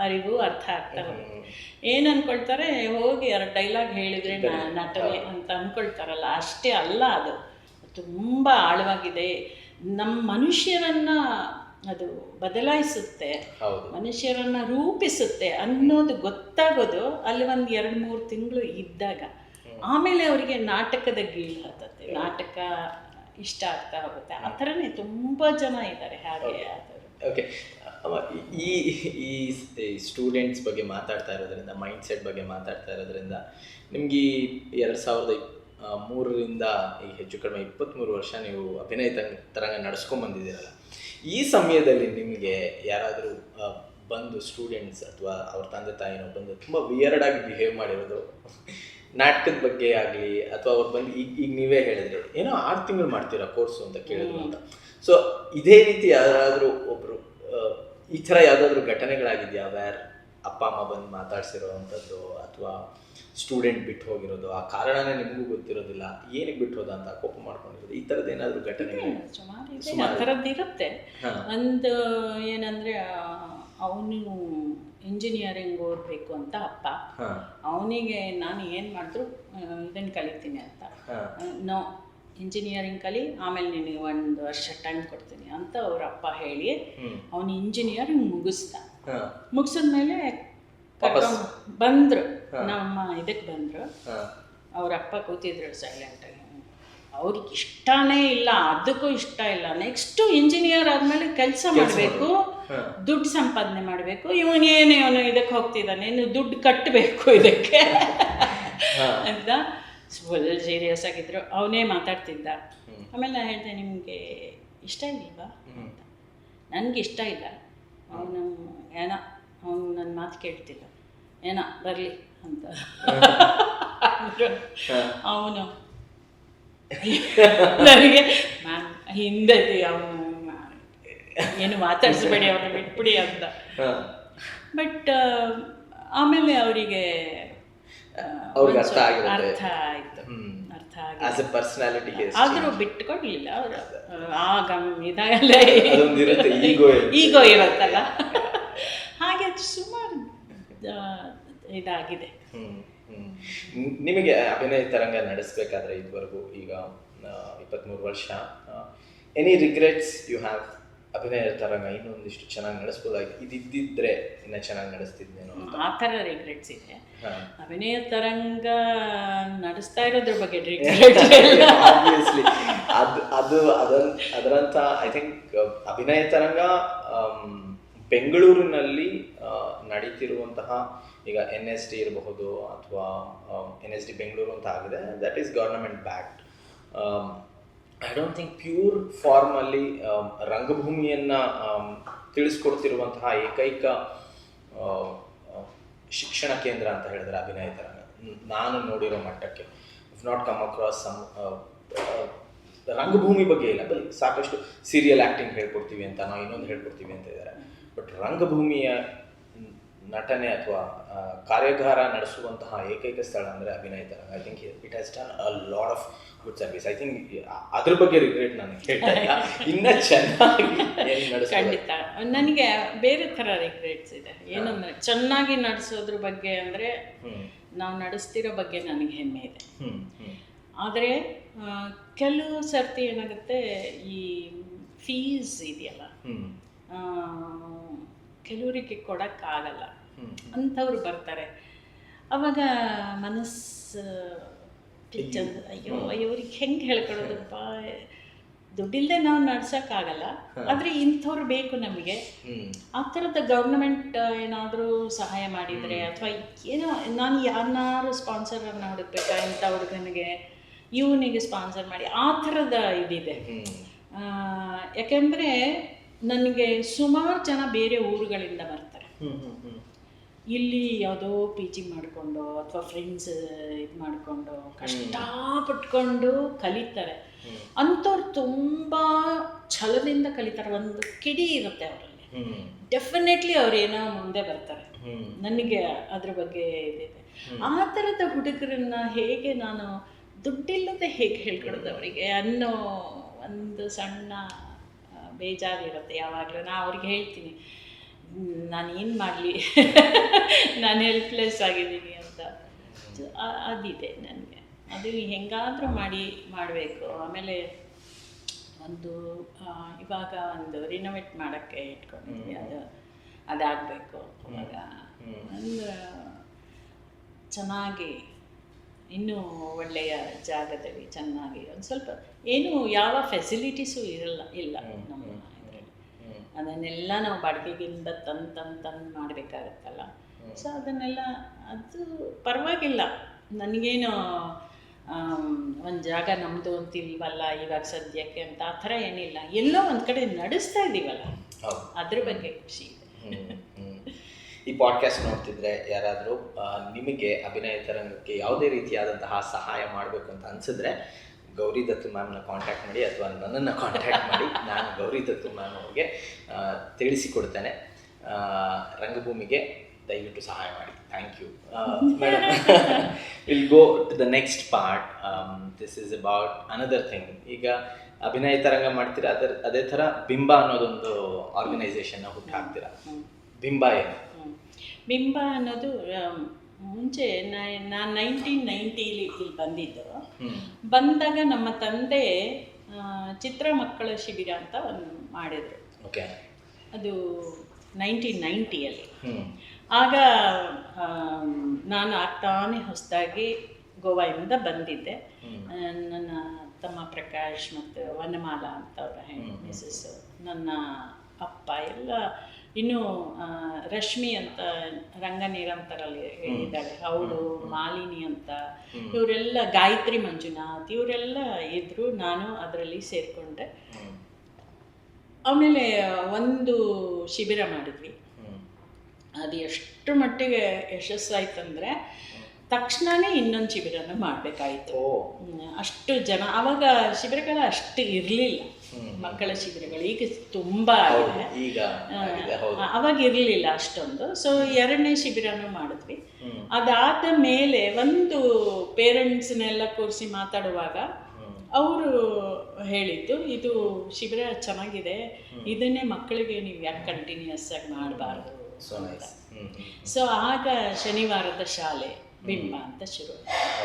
ಅರಿವು ಅರ್ಥ ಆಗ್ತಾ ಹೋಗುತ್ತೆ. ಏನು ಅಂದ್ಕೊಳ್ತಾರೆ, ಹೋಗಿ 2 ಡೈಲಾಗ್ ಹೇಳಿದರೆ ನಟನೆ ಅಂತ ಅಂದ್ಕೊಳ್ತಾರಲ್ಲ, ಅಷ್ಟೇ ಅಲ್ಲ, ಅದು ತುಂಬ ಆಳವಾಗಿದೆ. ನಮ್ಮ ಮನುಷ್ಯರನ್ನು ಅದು ಬದಲಾಯಿಸುತ್ತೆ, ಮನುಷ್ಯರನ್ನು ರೂಪಿಸುತ್ತೆ ಅನ್ನೋದು ಗೊತ್ತಾಗೋದು ಅಲ್ಲಿ 1-2-3 ತಿಂಗಳು ಇದ್ದಾಗ. ಆಮೇಲೆ ಅವರಿಗೆ ನಾಟಕದ ಗೀಳು ಹತ್ತತ್ತೆ, ನಾಟಕ ಇಷ್ಟ ಆಗ್ತಾ ಹೋಗುತ್ತೆ. ಆ ಥರನೇ ತುಂಬ ಜನ ಇದ್ದಾರೆ ಹಾಗೆ. ಓಕೆ, ಈ ಸ್ಟೂಡೆಂಟ್ಸ್ ಬಗ್ಗೆ ಮಾತಾಡ್ತಾ ಇರೋದ್ರಿಂದ, ಮೈಂಡ್ ಸೆಟ್ ಬಗ್ಗೆ ಮಾತಾಡ್ತಾ ಇರೋದ್ರಿಂದ, ನಿಮ್ಗೆ 2003ರಿಂದ ಈಗ ಹೆಚ್ಚು ಕಡಿಮೆ 23 ವರ್ಷ ನೀವು ಅಭಿನಯ ತರಂಗ ನಡೆಸ್ಕೊಂಡ್ಬಂದಿದ್ದೀರಲ್ಲ, ಈ ಸಮಯದಲ್ಲಿ ನಿಮಗೆ ಯಾರಾದರೂ ಬಂದು ಸ್ಟೂಡೆಂಟ್ಸ್ ಅಥವಾ ಅವ್ರ ತಂದೆ ತಾಯಿನೋ ಬಂದು ತುಂಬ ವಿಯರ್ಡ್ ಆಗಿ ಬಿಹೇವ್ ಮಾಡಿರೋದು ನಾಟಕದ ಬಗ್ಗೆ ಆಗಲಿ, ಅಥವಾ ಅವ್ರು ಬಂದು ಈಗ ನೀವೇ ಹೇಳಿದ್ರೆ ಏನೋ 6 ತಿಂಗಳು ಮಾಡ್ತೀರಾ ಕೋರ್ಸು ಅಂತ ಕೇಳಿದ್ರು ಅಂತ. ಸೊ ಇದೇ ರೀತಿ ಯಾರಾದರೂ ಒಬ್ಬರು ಈ ಥರ ಯಾವುದಾದ್ರೂ ಘಟನೆಗಳಾಗಿದೆಯಾ, ವ್ಯಾರ್ ಅಪ್ಪ ಅಮ್ಮ ಬಂದು ಮಾತಾಡ್ಸಿರೋ ಅಂಥದ್ದು, ಅಥವಾ ಸ್ಟೂಡೆಂಟ್ ಬಿಟ್ಟು ಹೋಗಿರೋದು, ಆ ಕಾರಣನೇ ನಿಮಗೂ ಗೊತ್ತಿರೋದಿಲ್ಲ, ಏನಕ್ಕೆ ಬಿಟ್ಟು ಹೋದ ಅಂತ ಕೋಪ ಮಾಡ್ಕೊಂಡಿರೋದು, ಈ ಥರದ್ದು ಏನಾದರೂ ಘಟನೆಗಳು? ಸುಮಾರು ಆ ಥರದ್ದು ಇರುತ್ತೆ. ಒಂದು ಏನಂದರೆ, ಅವನು ಇಂಜಿನಿಯರಿಂಗ್ ಓದಬೇಕು ಅಂತ ಅಪ್ಪ, ಅವನಿಗೆ ನಾನು ಏನು ಮಾಡಿದ್ರು ಇದನ್ನು ಕಲಿತೀನಿ ಅಂತ, ನೋ ಇಂಜಿನಿಯರಿಂಗ್ ಕಲಿ, ಆಮೇಲೆ ನಿನಗೆ 1 ವರ್ಷ ಟೈಮ್ ಕೊಡ್ತೀನಿ ಅಂತ ಅವ್ರ ಅಪ್ಪ ಹೇಳಿ ಅವನು ಇಂಜಿನಿಯರಿಂಗ್ ಮುಗಿಸಿದ್ಮೇಲೆ ಬಂದರು, ನಮ್ಮ ಇದಕ್ಕೆ ಬಂದರು. ಅವ್ರ ಅಪ್ಪ ಕೂತಿದ್ರು ಸೈಲೆಂಟಾಗಿ, ಅವ್ರಿಗೆ ಇಷ್ಟನೇ ಇಲ್ಲ, ಅದಕ್ಕೂ ಇಷ್ಟ ಇಲ್ಲ. ನೆಕ್ಸ್ಟು ಇಂಜಿನಿಯರ್ ಆದಮೇಲೆ ಕೆಲಸ ಮಾಡಬೇಕು, ದುಡ್ಡು ಸಂಪಾದನೆ ಮಾಡಬೇಕು, ಇವನು ಇದಕ್ಕೆ ಹೋಗ್ತಿದ್ದಾನೆ, ಇನ್ನು ದುಡ್ಡು ಕಟ್ಟಬೇಕು ಇದಕ್ಕೆ ಅಂತ ಫುಲ್ ಸೀರಿಯಸ್ ಆಗಿದ್ರು. ಅವನೇ ಮಾತಾಡ್ತಿದ್ದ. ಆಮೇಲೆ ನಾನು ಹೇಳಿದೆ, ನಿಮಗೆ ಇಷ್ಟ ಇಲ್ವಾ ಅಂತ. ನನಗೆ ಇಷ್ಟ ಇಲ್ಲ, ಅವನು ನನ್ನ ಮಾತು ಕೇಳ್ತಿಲ್ಲ, ಬರಲಿ ಅಂತ ಅವನು. ನನಗೆ ಹಿಂದೆ ಅವನು ಏನು ಮಾತಾಡಿಸ್ಬೇಡಿ, ಅವನು ಬಿಟ್ಬಿಡಿ ಅಂತ. ಬಟ್ ಆಮೇಲೆ ಅವರಿಗೆ ಅರ್ಥ ಆಯಿತು, ಆದರೂ ಬಿಟ್ಟುಕೊಡ್ಲಿಲ್ಲ ಅವರು. ಆಗ ಇದಾಗಲ್ಲ, ಈಗೋ ಇರುತ್ತಲ್ಲ ಹಾಗೆ ಸುಮಾರು ಇದಾಗಿದೆ. ನಿಮಗೆ ಅಭಿನಯ ತರಂಗ ನಡೆಸಬೇಕಾದ್ರೆ ಇದುವರೆಗೂ ಈಗ 23 ವರ್ಷ, ಎನಿ ರಿಗ್ರೆಟ್ಸ್ ಯು ಹ್ಯಾವ್? ಅಭಿನಯ ತರಂಗ ಇನ್ನೊಂದಿಷ್ಟು ಚೆನ್ನಾಗಿ ನಡೆಸ್ಬೋದಾಗಿ, ಇದಿದ್ದಿದ್ರೆ ಇನ್ನೂ ಚೆನ್ನಾಗಿ ನಡೆಸ್ತಿದ್ದೇನೋ ಆ ಥರ ರಿಗ್ರೆಟ್ಸ್ ಇದೆ. ಅಭಿನಯ ತರಂಗ ನಡೆಸ್ತಾ ಇರೋದ್ರ ಬಗ್ಗೆ ಆಬ್ವಿಯಸ್ಲಿ ಅದರಂತ ಐ ಥಿಂಕ್ ಅಭಿನಯ ತರಂಗ ಬೆಂಗಳೂರಿನಲ್ಲಿ ನಡೀತಿರುವಂತಹ ಈಗ NSD ಇರಬಹುದು ಅಥವಾ NSD ಬೆಂಗಳೂರು ಅಂತ ಆಗಿದೆ, that is government backed. I don't think pure ಫಾರ್ಮಲ್ಲಿ ರಂಗಭೂಮಿಯನ್ನು ತಿಳಿಸ್ಕೊಡ್ತಿರುವಂತಹ ಏಕೈಕ ಶಿಕ್ಷಣ ಕೇಂದ್ರ ಅಂತ ಹೇಳಿದ್ರೆ ಅಭಿನಯ ತರಂಗ, ನಾನು ನೋಡಿರೋ ಮಟ್ಟಕ್ಕೆ. If not come across some ರಂಗಭೂಮಿ ಬಗ್ಗೆ ಇಲ್ಲ, ಬರೀ ಸಾಕಷ್ಟು ಸೀರಿಯಲ್ ಆ್ಯಕ್ಟಿಂಗ್ ಹೇಳ್ಕೊಡ್ತೀವಿ ಅಂತ, ನಾವು ಇನ್ನೊಂದು ಹೇಳ್ಕೊಡ್ತೀವಿ ಅಂತ ಇದ್ದಾರೆ. ಬಟ್ ರಂಗಭೂಮಿಯ ನಟನೆ ಅಥವಾ ಕಾರ್ಯಾಗಾರ ನಡೆಸುವಂತಹ ಏಕೈಕ ಸ್ಥಳ ಅಂದರೆ ಅಭಿನಯ ತರಂಗ. I think it has done a lot of good service. I think ಅದ್ರ ಬಗ್ಗೆ ರಿಗ್ರೆಟ್ ನಾನು ಹೇಳ್ತಾ ಇಲ್ಲ, ಇನ್ನೂ ಚೆನ್ನಾಗಿ ಖಂಡಿತ. ನನಗೆ ಬೇರೆ ಥರ ರಿಗ್ರೆಟ್ಸ್ ಇದೆ. ಏನಂದರೆ ಚೆನ್ನಾಗಿ ನಡೆಸೋದ್ರ ಬಗ್ಗೆ ಅಂದರೆ ನಾವು ನಡೆಸ್ತಿರೋ ಬಗ್ಗೆ ನನಗೆ ಹೆಮ್ಮೆ ಇದೆ. ಆದರೆ ಕೆಲವು ಸರ್ತಿ ಏನಾಗುತ್ತೆ, ಈ ಫೀಸ್ ಇದೆಯಲ್ಲ ಕೆಲವರಿಗೆ ಕೊಡೋಕ್ಕಾಗಲ್ಲ, ಅಂಥವ್ರು ಬರ್ತಾರೆ. ಅವಾಗ ಮನಸ್ಸು ಕಿಚ್ಚಂದು, ಅಯ್ಯೋ ಇವ್ರಿಗೆ ಹೆಂಗೆ ಹೇಳ್ಕೊಡೋದಪ್ಪ, ದುಡ್ಡಿಲ್ಲದೆ ನಾವು ನಡ್ಸೋಕ್ಕಾಗಲ್ಲ, ಆದರೆ ಇಂಥವ್ರು ಬೇಕು ನಮಗೆ. ಆ ಥರದ ಗೌರ್ನಮೆಂಟ್ ಏನಾದರೂ ಸಹಾಯ ಮಾಡಿದರೆ, ಅಥವಾ ಏನೋ ನಾನು ಯಾರನ್ನಾರು ಸ್ಪಾನ್ಸರನ್ನು ಹುಡುಕ್ಬೇಕಾ, ಇಂಥ ಹುಡುಗನಿಗೆ ಇವನಿಗೆ ಸ್ಪಾನ್ಸರ್ ಮಾಡಿ, ಆ ಥರದ ಇದಿದೆ. ಯಾಕೆಂದರೆ ನನಗೆ ಸುಮಾರು ಜನ ಬೇರೆ ಊರುಗಳಿಂದ ಬರ್ತಾರೆ. ಇಲ್ಲಿ ಯಾವುದೋ PG ಮಾಡಿಕೊಂಡು ಅಥವಾ ಫ್ರೆಂಡ್ಸ್ ಇದು ಮಾಡಿಕೊಂಡು ಕಷ್ಟಪಟ್ಕೊಂಡು ಕಲಿತಾರೆ. ಅಂಥವ್ರು ತುಂಬ ಛಲದಿಂದ ಕಲಿತಾರೆ, ಒಂದು ಕಿಡಿ ಇರುತ್ತೆ ಅವರಲ್ಲಿ. ಡೆಫಿನೆಟ್ಲಿ ಅವ್ರೇನೋ ಮುಂದೆ ಬರ್ತಾರೆ. ನನಗೆ ಅದ್ರ ಬಗ್ಗೆ ಇದಿದೆ. ಆ ಥರದ ಹುಡುಗರನ್ನ ಹೇಗೆ ನಾನು ದುಡ್ಡಿಲ್ಲದೆ ಹೇಗೆ ಹೇಳ್ಕೊಡೋದು ಅವರಿಗೆ ಅನ್ನೋ ಒಂದು ಸಣ್ಣ ಬೇಜಾರಿರುತ್ತೆ ಯಾವಾಗಲೂ. ನಾನು ಅವ್ರಿಗೆ ಹೇಳ್ತೀನಿ, ನಾನು ಏನು ಮಾಡಲಿ, ನಾನು ಹೆಲ್ಪ್ಲೆಸ್ ಆಗಿದ್ದೀನಿ ಅಂತ. ಅದಿದೆ ನನಗೆ, ಅದು ಹೆಂಗಾದರೂ ಮಾಡಬೇಕು. ಆಮೇಲೆ ಒಂದು ಇವಾಗ ಒಂದು ರಿನೋವೇಟ್ ಮಾಡೋಕ್ಕೆ ಇಟ್ಕೊಂಡಿದ್ವಿ, ಅದಾಗಬೇಕು. ಅವಾಗ ಒಂದು ಚೆನ್ನಾಗಿ ಇನ್ನೂ ಒಳ್ಳೆಯ ಜಾಗದಲ್ಲಿ ಚೆನ್ನಾಗಿ ಒಂದು ಸ್ವಲ್ಪ ಏನು ಯಾವ ಫೆಸಿಲಿಟೀಸು ಇಲ್ಲ ನಮ್ಮ ಇದರಲ್ಲಿ. ಅದನ್ನೆಲ್ಲ ನಾವು ಬಾಡಿಗೆಗಿಂದ ತಂದು ಮಾಡಬೇಕಾಗತ್ತಲ್ಲ. ಸೊ ಅದನ್ನೆಲ್ಲ ಅದು ಪರವಾಗಿಲ್ಲ, ನನಗೇನು ಒಂದು ಜಾಗ ನಮ್ಮದು ಅಂತಿಲ್ವಲ್ಲ ಇವಾಗ ಸದ್ಯಕ್ಕೆ ಅಂತ ಆ ಥರ ಏನಿಲ್ಲ. ಎಲ್ಲೋ ಒಂದು ಕಡೆ ನಡೆಸ್ತಾ ಇದ್ದೀವಲ್ಲ, ಅದ್ರ ಬಗ್ಗೆ ಖುಷಿ ಇದೆ. ಈ ಪಾಡ್ಕಾಸ್ಟ್ ನೋಡ್ತಿದ್ರೆ ಯಾರಾದರೂ ನಿಮಗೆ ಅಭಿನಯ ತರಂಗಕ್ಕೆ ಯಾವುದೇ ರೀತಿಯಾದಂತಹ ಸಹಾಯ ಮಾಡಬೇಕು ಅಂತ ಅನಿಸಿದ್ರೆ ಗೌರಿ ದತ್ತು ಮ್ಯಾಮ್ನ ಕಾಂಟ್ಯಾಕ್ಟ್ ಮಾಡಿ ಅಥವಾ ನನ್ನನ್ನು ಕಾಂಟ್ಯಾಕ್ಟ್ ಮಾಡಿ. ನಾನು ಗೌರಿ ದತ್ತು ಮ್ಯಾಮ್ ಅವ್ರಿಗೆ ತಿಳಿಸಿಕೊಡ್ತೇನೆ. ರಂಗಭೂಮಿಗೆ ದಯವಿಟ್ಟು ಸಹಾಯ ಮಾಡಿ. Thank you madam. Will go to the next part. This is about another thing. ಈಗ ಅಭಿನಯ ತರಂಗ ಮಾಡ್ತೀರಾ, ಅದೇ ಥರ ಬಿಂಬ ಅನ್ನೋದೊಂದು ಆರ್ಗನೈಸೇಷನ್ನ ಹುಟ್ಟು ಹಾಕ್ತೀರಾ. ಬಿಂಬ ಏನು? ಬಿಂಬ ಅನ್ನೋದು ಮುಂಚೆ ನಾನು 1990 ಇಲ್ಲಿ ಬಂದಿದ್ದು. ಬಂದಾಗ ನಮ್ಮ ತಂದೆ ಚಿತ್ರ ಮಕ್ಕಳ ಶಿಬಿರ ಅಂತ ಒಂದು ಮಾಡಿದರು. ಓಕೆ. ಅದು 1990 ಆಗ ನಾನು ಆಗ್ತಾನೆ ಹೊಸದಾಗಿ ಗೋವಾದಿಂದ ಬಂದಿದ್ದೆ. ನನ್ನ ತಮ್ಮ ಪ್ರಕಾಶ್ ಮತ್ತು ವನಮಾಲಾ ಅಂತ ಅವರ ಮಿಸಸ್, ನನ್ನ ಅಪ್ಪ ಎಲ್ಲ ಇನ್ನು ರಶ್ಮಿ ಅಂತ ರಂಗ ನಿರಂತರಲ್ಲಿ ಹೇಳಿದ್ದಾಳೆ, ಅವಳು ಮಾಲಿನಿ ಅಂತ, ಇವರೆಲ್ಲ ಗಾಯತ್ರಿ ಮಂಜುನಾಥ್ ಇವರೆಲ್ಲ ಇದ್ರು. ನಾನು ಅದರಲ್ಲಿ ಸೇರಿಕೊಂಡೆ. ಆಮೇಲೆ ಒಂದು ಶಿಬಿರ ಮಾಡಿದ್ವಿ. ಅದು ಎಷ್ಟು ಮಟ್ಟಿಗೆ ಯಶಸ್ಸಾಯ್ತಂದರೆ ತಕ್ಷಣವೇ ಇನ್ನೊಂದು ಶಿಬಿರನ ಮಾಡಬೇಕಾಯಿತು. ಅಷ್ಟು ಜನ ಆವಾಗ ಶಿಬಿರಗಳ ಅಷ್ಟು ಇರಲಿಲ್ಲ, ಮಕ್ಕಳ ಶಿಬಿರಗಳು. ಈಗ ತುಂಬ ಆಗಿದೆ, ಅವಾಗ ಇರಲಿಲ್ಲ ಅಷ್ಟೊಂದು. ಸೊ 2ನೇ ಶಿಬಿರನೂ ಮಾಡಿದ್ವಿ. ಅದಾದ ಮೇಲೆ ಒಂದು ಪೇರೆಂಟ್ಸ್ನೆಲ್ಲ ಕೂರಿಸಿ ಮಾತಾಡುವಾಗ ಅವರು ಹೇಳಿದ್ದು, ಇದು ಶಿಬಿರ ಚೆನ್ನಾಗಿದೆ, ಇದನ್ನೇ ಮಕ್ಕಳಿಗೆ ನೀವು ಯಾಕೆ ಕಂಟಿನ್ಯೂಸ್ ಆಗಿ ಮಾಡಬಾರ್ದು ಸೊ ನೈಸ್. ಸೊ ಆಗ ಶನಿವಾರದ ಶಾಲೆ ಬಿಂಬ ಅಂತ ಶುರು.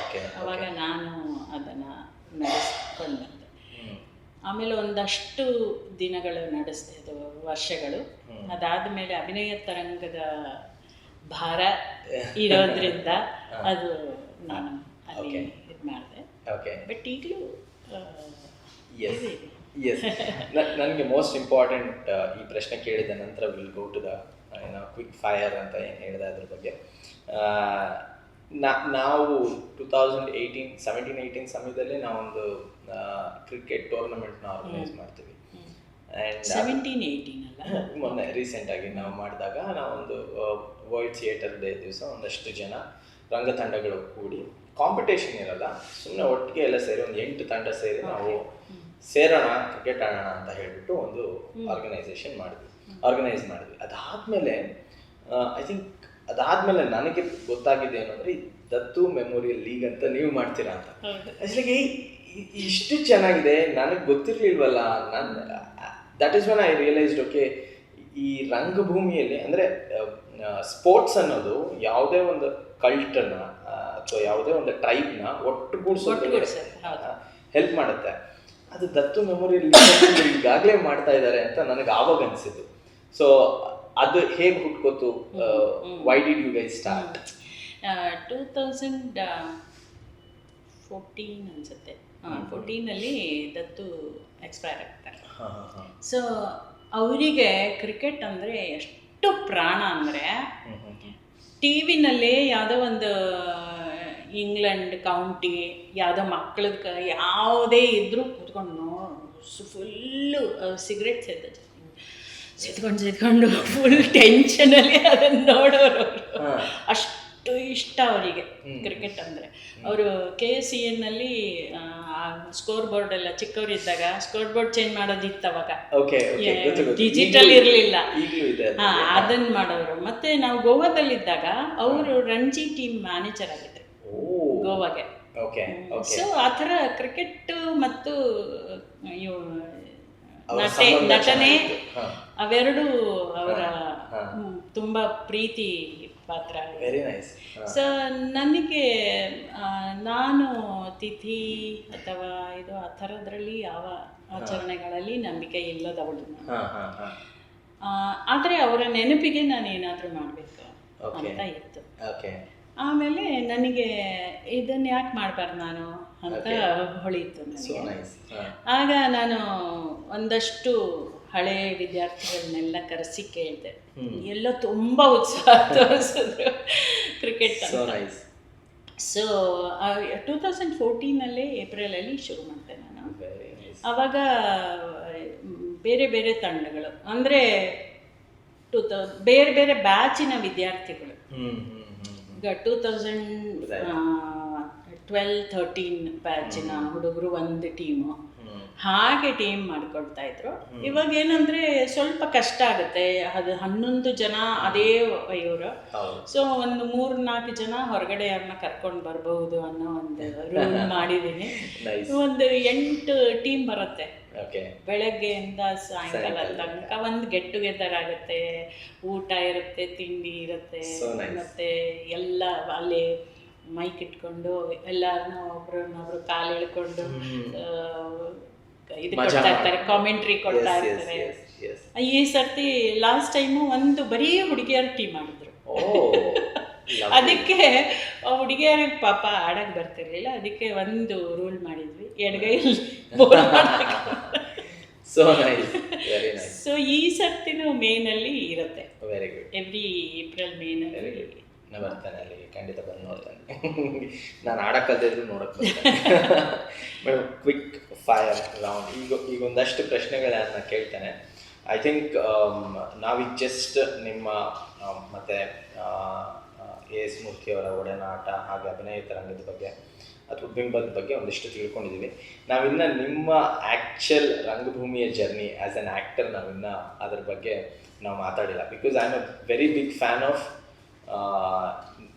ಓಕೆ. ಅವಾಗ ನಾನು ಅದನ್ನು ನಡೆಸ್ಕೊಂಡು ಬಂದೆ. ಆಮೇಲೆ ಒಂದಷ್ಟು ದಿನಗಳು ನಡೆಸಿದೆ, ಅದು ವರ್ಷಗಳು. ಅದಾದಮೇಲೆ ಅಭಿನಯ ತರಂಗದ ಭಾರ ಇರೋದ್ರಿಂದ ಅದು ನಾನು ಅಲ್ಲಿ ಇದು ಮಾಡಿದೆ. ಓಕೆ. ಬಟ್ ಈಗಲೂ ಎಸ್. ನನಗೆ ಮೋಸ್ಟ್ ಇಂಪಾರ್ಟೆಂಟ್ ಈ ಪ್ರಶ್ನೆ ಕೇಳಿದ ನಂತರ will go to the quick fire ಅಂತ ಏನು ಹೇಳಿದೆ ಅದ್ರ ಬಗ್ಗೆ. ನಾವು 2017-18 ಸಮಯದಲ್ಲಿ ನಾವೊಂದು ಕ್ರಿಕೆಟ್ ಟೂರ್ನಮೆಂಟ್ನ ಆರ್ಗನೈಸ್ ಮಾಡ್ತೀವಿ. ಆ್ಯಂಡ್ 17-18 ಅಲ್ಲ, ಮೊನ್ನೆ ರೀಸೆಂಟಾಗಿ ನಾವು ಮಾಡಿದಾಗ ನಾವೊಂದು ವರ್ಲ್ಡ್ ಥಿಯೇಟರ್ ಡೇ ದಿವಸ ಒಂದಷ್ಟು ಜನ ರಂಗತಂಡಗಳು ಕೂಡಿ, ಕಾಂಪಿಟೇಷನ್ ಇರಲ್ಲ, ಸುಮ್ಮನೆ ಒಟ್ಟಿಗೆ ಎಲ್ಲ ಸೇರಿ ಒಂದು 8 ತಂಡ ಸೇರಿ ನಾವು ಸೇರೋಣ, ಕ್ರಿಕೆಟ್ ಆಡೋಣ ಅಂತ ಹೇಳಿಬಿಟ್ಟು ಒಂದು ಆರ್ಗನೈಸ್ ಮಾಡಿದ್ವಿ. ಅದಾದಮೇಲೆ ಐ ಥಿಂಕ್ ಅದಾದಮೇಲೆ ನನಗೆ ಗೊತ್ತಾಗಿದೆ ಏನಂದರೆ ಈ ದತ್ತು ಮೆಮೋರಿಯಲ್ ಲೀಗ್ ಅಂತ ನೀವು ಮಾಡ್ತೀರಾ ಅಂತ. ಆ್ಯಕ್ಚುಲಿ ಇಷ್ಟು ಚೆನ್ನಾಗಿದೆ, ನನಗೆ ಗೊತ್ತಿರಲಿಲ್ವಲ್ಲ. That is when I realised, okay, ಈ ರಂಗಭೂಮಿಯಲ್ಲಿ ಅಂದರೆ ಸ್ಪೋರ್ಟ್ಸ್ ಅನ್ನೋದು ಯಾವುದೇ ಒಂದು ಕಲ್ಟನ್ನ ಅಥವಾ ಯಾವುದೇ ಒಂದು ಟ್ರೈಬ್ನ ಒಟ್ಟುಗೂಡಿಸೋದು ಹೆಲ್ಪ್ ಮಾಡುತ್ತೆ. ಅದು ದತ್ತು ಮೆಮೋರಿಯಲ್ ಈಗಾಗಲೇ ಮಾಡ್ತಾ ಇದ್ದಾರೆ ಅಂತ ನನಗೆ ಆವಾಗ ಅನಿಸಿದ್ದು. ಸೊ ಅದು ಹೇಗೆ ಹುಟ್ಕೋತು? Why did you guys start? 2014 ಅನ್ಸುತ್ತೆ. 14ನಲ್ಲಿ ದತ್ತು ಎಕ್ಸ್ಪೈರ್ ಆಗ್ತಾರೆ. ಸೊ ಅವರಿಗೆ ಕ್ರಿಕೆಟ್ ಅಂದರೆ ಎಷ್ಟು ಪ್ರಾಣ ಅಂದರೆ, ಟಿ ವಿನಲ್ಲಿ ಯಾವುದೋ ಒಂದು ಇಂಗ್ಲೆಂಡ್ ಕೌಂಟಿ ಯಾವುದೋ ಮಕ್ಕಳದ್ದು ಯಾವುದೇ ಇದ್ದರೂ ಕೂತ್ಕೊಂಡು ಫುಲ್ಲು ಸಿಗರೆಟ್ ಸೇದ್ಕೊಂಡು ಫುಲ್ ಟೆನ್ಷನಲ್ಲಿ ಅದನ್ನು ನೋಡೋರು. ಅಷ್ಟು ಇಷ್ಟ ಅವರಿಗೆ ಕ್ರಿಕೆಟ್ ಅಂದರೆ. ಅವರು KSCNನಲ್ಲಿ ಸ್ಕೋರ್ ಬೋರ್ಡ್ ಎಲ್ಲ ಚಿಕ್ಕವರಿದ್ದಾಗ ಸ್ಕೋರ್ ಬೋರ್ಡ್ ಚೇಂಜ್ ಮಾಡೋದಿತ್ತು ಅವಾಗ, ಡಿಜಿಟಲ್ ಇರಲಿಲ್ಲ, ಅದನ್ನು ಮಾಡೋರು. ಮತ್ತು ನಾವು ಗೋವಾದಲ್ಲಿದ್ದಾಗ ಅವರು ರಣಜಿ ಟೀಮ್ ಮ್ಯಾನೇಜರ್ ಆಗಿದ್ರು ಗೋವಾಗೆ. ಸೊ ಆ ಥರ ಕ್ರಿಕೆಟ್ ಮತ್ತು ನಟನೆ ಅವೆರಡು ಅವರ ತುಂಬ ಪ್ರೀತಿ ಪಾತ್ರ. ಸೊ ನನಗೆ ನಾನು ತಿಥಿ ಅಥವಾ ಇದು ಆ ಥರದ್ರಲ್ಲಿ ಯಾವ ಆಚರಣೆಗಳಲ್ಲಿ ನಂಬಿಕೆ ಇಲ್ಲದವಳು. ಆದರೆ ಅವರ ನೆನಪಿಗೆ ನಾನು ಏನಾದರೂ ಮಾಡಬೇಕು ಅಂತ ಇತ್ತು. ಆಮೇಲೆ ನನಗೆ ಇದನ್ನು ಯಾಕೆ ಮಾಡಬಾರ್ದು ನಾನು ಅಂತ ಹೊಳೀತು ನನಗೆ. ಆಗ ನಾನು ಒಂದಷ್ಟು ಹಳೆ ವಿದ್ಯಾರ್ಥಿಗಳನ್ನೆಲ್ಲ ಕರೆಸಿ ಕೇಳಿದೆ. ಎಲ್ಲ ತುಂಬ ಉತ್ಸಾಹ ತೋರಿಸಿದ್ರು ಕ್ರಿಕೆಟ್ ಅಂತ. ಸೊ 2014 ಏಪ್ರಿಲಲ್ಲಿ ಶುರು ಮಾಡಿದೆ ನಾನು. ಆವಾಗ ಬೇರೆ ಬೇರೆ ತಂಡಗಳು ಅಂದರೆ ಬೇರೆ ಬೇರೆ ಬ್ಯಾಚಿನ ವಿದ್ಯಾರ್ಥಿಗಳು. ಈಗ 2012-13 ಬ್ಯಾಚಿನ ಹುಡುಗರು ಒಂದು ಟೀಮು, ಹಾಗೆ ಟೀಮ್ ಮಾಡ್ಕೊಳ್ತಾ ಇದ್ರು. ಇವಾಗ ಏನಂದರೆ ಸ್ವಲ್ಪ ಕಷ್ಟ ಆಗುತ್ತೆ, ಅದು 11 ಜನ ಅದೇ ಇವರು. ಸೊ ಒಂದು 3-4 ಜನ ಹೊರಗಡೆ ಅವ್ರನ್ನ ಕರ್ಕೊಂಡು ಬರ್ಬಹುದು ಅನ್ನೋ ಒಂದು ರೂಲ್ ಮಾಡಿದ್ದೀನಿ. ಒಂದು 8 ಟೀಮ್ ಬರುತ್ತೆ. ಬೆಳಗ್ಗೆಯಿಂದ ಸಾಯಂಕಾಲ ತನಕ ಒಂದು ಗೆಟ್ ಟುಗೆದರ್ ಆಗುತ್ತೆ, ಊಟ ಇರುತ್ತೆ, ತಿಂಡಿ ಇರುತ್ತೆ, ಮತ್ತೆ ಎಲ್ಲ ಅಲ್ಲೇ ಮೈಕ್ ಇಟ್ಕೊಂಡು ಎಲ್ಲರನ್ನೂ ಒಬ್ರನ್ನೊಬ್ರು ಕಾಲು ಎಳ್ಕೊಂಡು ಇದು ಕೊಡ್ತಾ ಇರ್ತಾರೆ, ಕಾಮೆಂಟ್ರಿ ಕೊಡ್ತಾ ಇರ್ತಾರೆ. ಈ ಸರ್ತಿ ಲಾಸ್ಟ್ ಟೈಮು ಒಂದು ಬರೀ ಹುಡುಗಿಯರ ಟೀಮ್ ಮಾಡಿದ್ರು. ಅದಕ್ಕೆ ಹುಡುಗಿಯರಿಗೆ ಪಾಪ ಆಡಕ್ಕೆ ಬರ್ತಿರ್ಲಿಲ್ಲ, ಅದಕ್ಕೆ ಒಂದು ರೂಲ್ ಮಾಡಿದ್ವಿ, ಎಡಗೈಯಲ್ಲಿ ಸೊ ಈ ಸರ್ತಿನೂ ಮೇನಲ್ಲಿ ಇರುತ್ತೆ. Very good. ಎವ್ರಿ ಏಪ್ರಿಲ್ ಮೇನಲ್ಲಿ ನಾನು ಬರ್ತಾನೆ ಅಲ್ಲಿಗೆ, ಖಂಡಿತ ಬಂದು ನೋಡ್ತಾನೆ. ನಾನು ಆಡಕ್ಕಲ್ದಿದ್ರು ನೋಡಕ್ಕೆ ಮೇಡಮ್, ಕ್ವಿಕ್ ಫೈರ್ ರೌಂಡ್. ಈಗ ಒಂದಷ್ಟು ಪ್ರಶ್ನೆಗಳನ್ನ ಕೇಳ್ತೇನೆ. ಐ ಥಿಂಕ್ ನಾವೀಗ ಜಸ್ಟ್ ನಿಮ್ಮ ಮತ್ತು AS ಮೂರ್ತಿಯವರ ಒಡನಾಟ ಹಾಗೆ ಅಭಿನಯ ತರಂಗದ ಬಗ್ಗೆ ಅಥವಾ ಬಿಂಬದ ಬಗ್ಗೆ ಒಂದಿಷ್ಟು ತಿಳ್ಕೊಂಡಿದ್ದೀವಿ. ನಾವಿನ್ನು ನಿಮ್ಮ ಆ್ಯಕ್ಚುಯಲ್ ರಂಗಭೂಮಿಯ ಜರ್ನಿ ಆ್ಯಸ್ ಆ್ಯನ್ ಆ್ಯಕ್ಟರ್ ನಾವಿನ್ನು ಅದ್ರ ಬಗ್ಗೆ ನಾವು ಮಾತಾಡಿಲ್ಲ. Because I am a very big fan of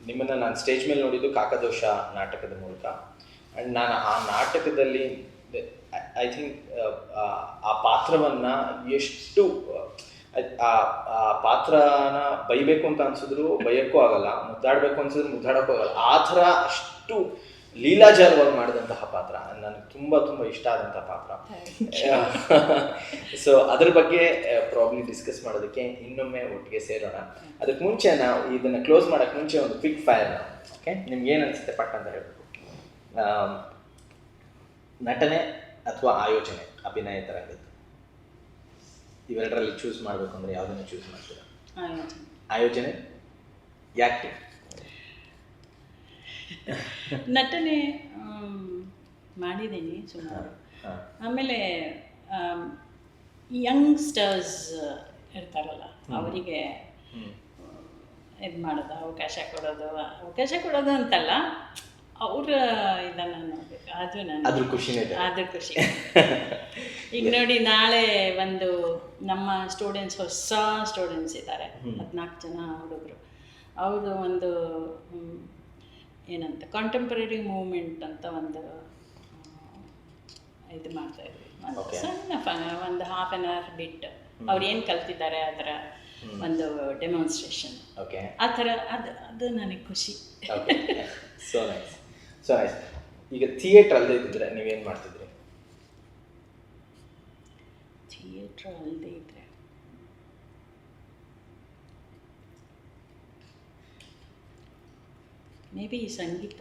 ನಿಮ್ಮನ್ನು ನಾನು ಸ್ಟೇಜ್ ಮೇಲೆ ನೋಡಿದ್ದು ಕಾಕದೋಷ ನಾಟಕದ ಮೂಲಕ. ಆ್ಯಂಡ್ ನಾನು ಆ ನಾಟಕದಲ್ಲಿ ಐ ಥಿಂಕ್ ಆ ಪಾತ್ರವನ್ನು ಎಷ್ಟು ಆ ಆ ಪಾತ್ರನ ಬೈಬೇಕು ಅಂತ ಅನ್ಸಿದ್ರು ಬೈಯಕ್ಕೂ ಆಗಲ್ಲ, ಮುದ್ದಾಡಬೇಕು ಅನ್ಸಿದ್ರು ಮುದ್ದಾಡಕ್ಕೂ ಆಗಲ್ಲ. ಆ ಥರ ಅಷ್ಟು ಲೀಲಾಜಾಲವಾಗಿ ಮಾಡಿದಂತಹ ಪಾತ್ರ ನನಗೆ ತುಂಬ ತುಂಬ ಇಷ್ಟ ಆದಂತಹ ಪಾತ್ರ. ಸೊ ಅದ್ರ ಬಗ್ಗೆ ಪ್ರಾಬ್ಲಿ ಡಿಸ್ಕಸ್ ಮಾಡೋದಕ್ಕೆ ಇನ್ನೊಮ್ಮೆ ಒಟ್ಟಿಗೆ ಸೇರೋಣ. ಅದಕ್ಕೆ ಮುಂಚೆ ನಾವು ಇದನ್ನು ಕ್ಲೋಸ್ ಮಾಡೋಕ್ಕೆ ಮುಂಚೆ ಒಂದು ಕ್ವಿಕ್ ಫೈರ್. ಓಕೆ, ನಿಮ್ಗೆ ಏನು ಅನಿಸುತ್ತೆ ಪಟ್ ಅಂತ ಹೇಳ್ಬೇಕು. ನಟನೆ ಅಥವಾ ಆಯೋಜನೆ ಅಭಿನಯ ತರಂಗದ್ದು, ಇವೆರಡರಲ್ಲಿ ಚೂಸ್ ಮಾಡಬೇಕು ಅಂದರೆ ಯಾವುದನ್ನು ಚೂಸ್ ಮಾಡ್ತೀರಾ? ಆಯೋಜನೆ. ಯಾಕೆ? ನಟನೆ ಮಾಡಿದ್ದೀನಿ ಸುಮಾರು. ಆಮೇಲೆ ಯಂಗ್ಸ್ಟರ್ಸ್ ಇರ್ತಾರಲ್ಲ, ಅವರಿಗೆ ಇದು ಮಾಡೋದು, ಅವಕಾಶ ಕೊಡೋದು ಅಂತಲ್ಲ, ಅವ್ರ ಇದನ್ನು ನೋಡ್ಬೇಕು, ಅದು ನಾನು ಅದ್ರ ಖುಷಿನೇ ಅದ್ರ ಖುಷಿ. ಈಗ ನೋಡಿ, ನಾಳೆ ಒಂದು ನಮ್ಮ ಸ್ಟೂಡೆಂಟ್ಸ್, ಹೊಸ ಸ್ಟೂಡೆಂಟ್ಸ್ ಇದ್ದಾರೆ, 14 ಜನ ಹುಡುಗರು. ಅವರು ಒಂದು ಏನಂತ ಕಾಂಟೆಂಪರರಿ ಮೂವ್ಮೆಂಟ್ ಅಂತ ಒಂದು ಇದು ಮಾಡ್ತಾ ಇದ್ವಿ, ಒಂದು ಸಣ್ಣ ಒಂದು ಹಾಫ್ ಆನ್ ಅವರ್ ಬಿಟ್ಟು ಅವ್ರು ಏನು ಕಲ್ತಿದ್ದಾರೆ ಅದರ ಒಂದು ಡೆಮಾನ್ಸ್ಟ್ರೇಷನ್, ಆ ಥರ. ಅದು ನನಗೆ ಖುಷಿ. So nice, so nice. ಈಗ ಥಿಯೇಟ್ರ್ ಅಲ್ಲದೆ ಇದ್ದಿದ್ರೆ ನೀವೇನು ಮಾಡ್ತಿದ್ರಿ? ಥಿಯೇಟ್ರ್ ಅಲ್ಲದೆ ಇದ್ರೆ ಮೇ ಬಿ ಸಂಗೀತ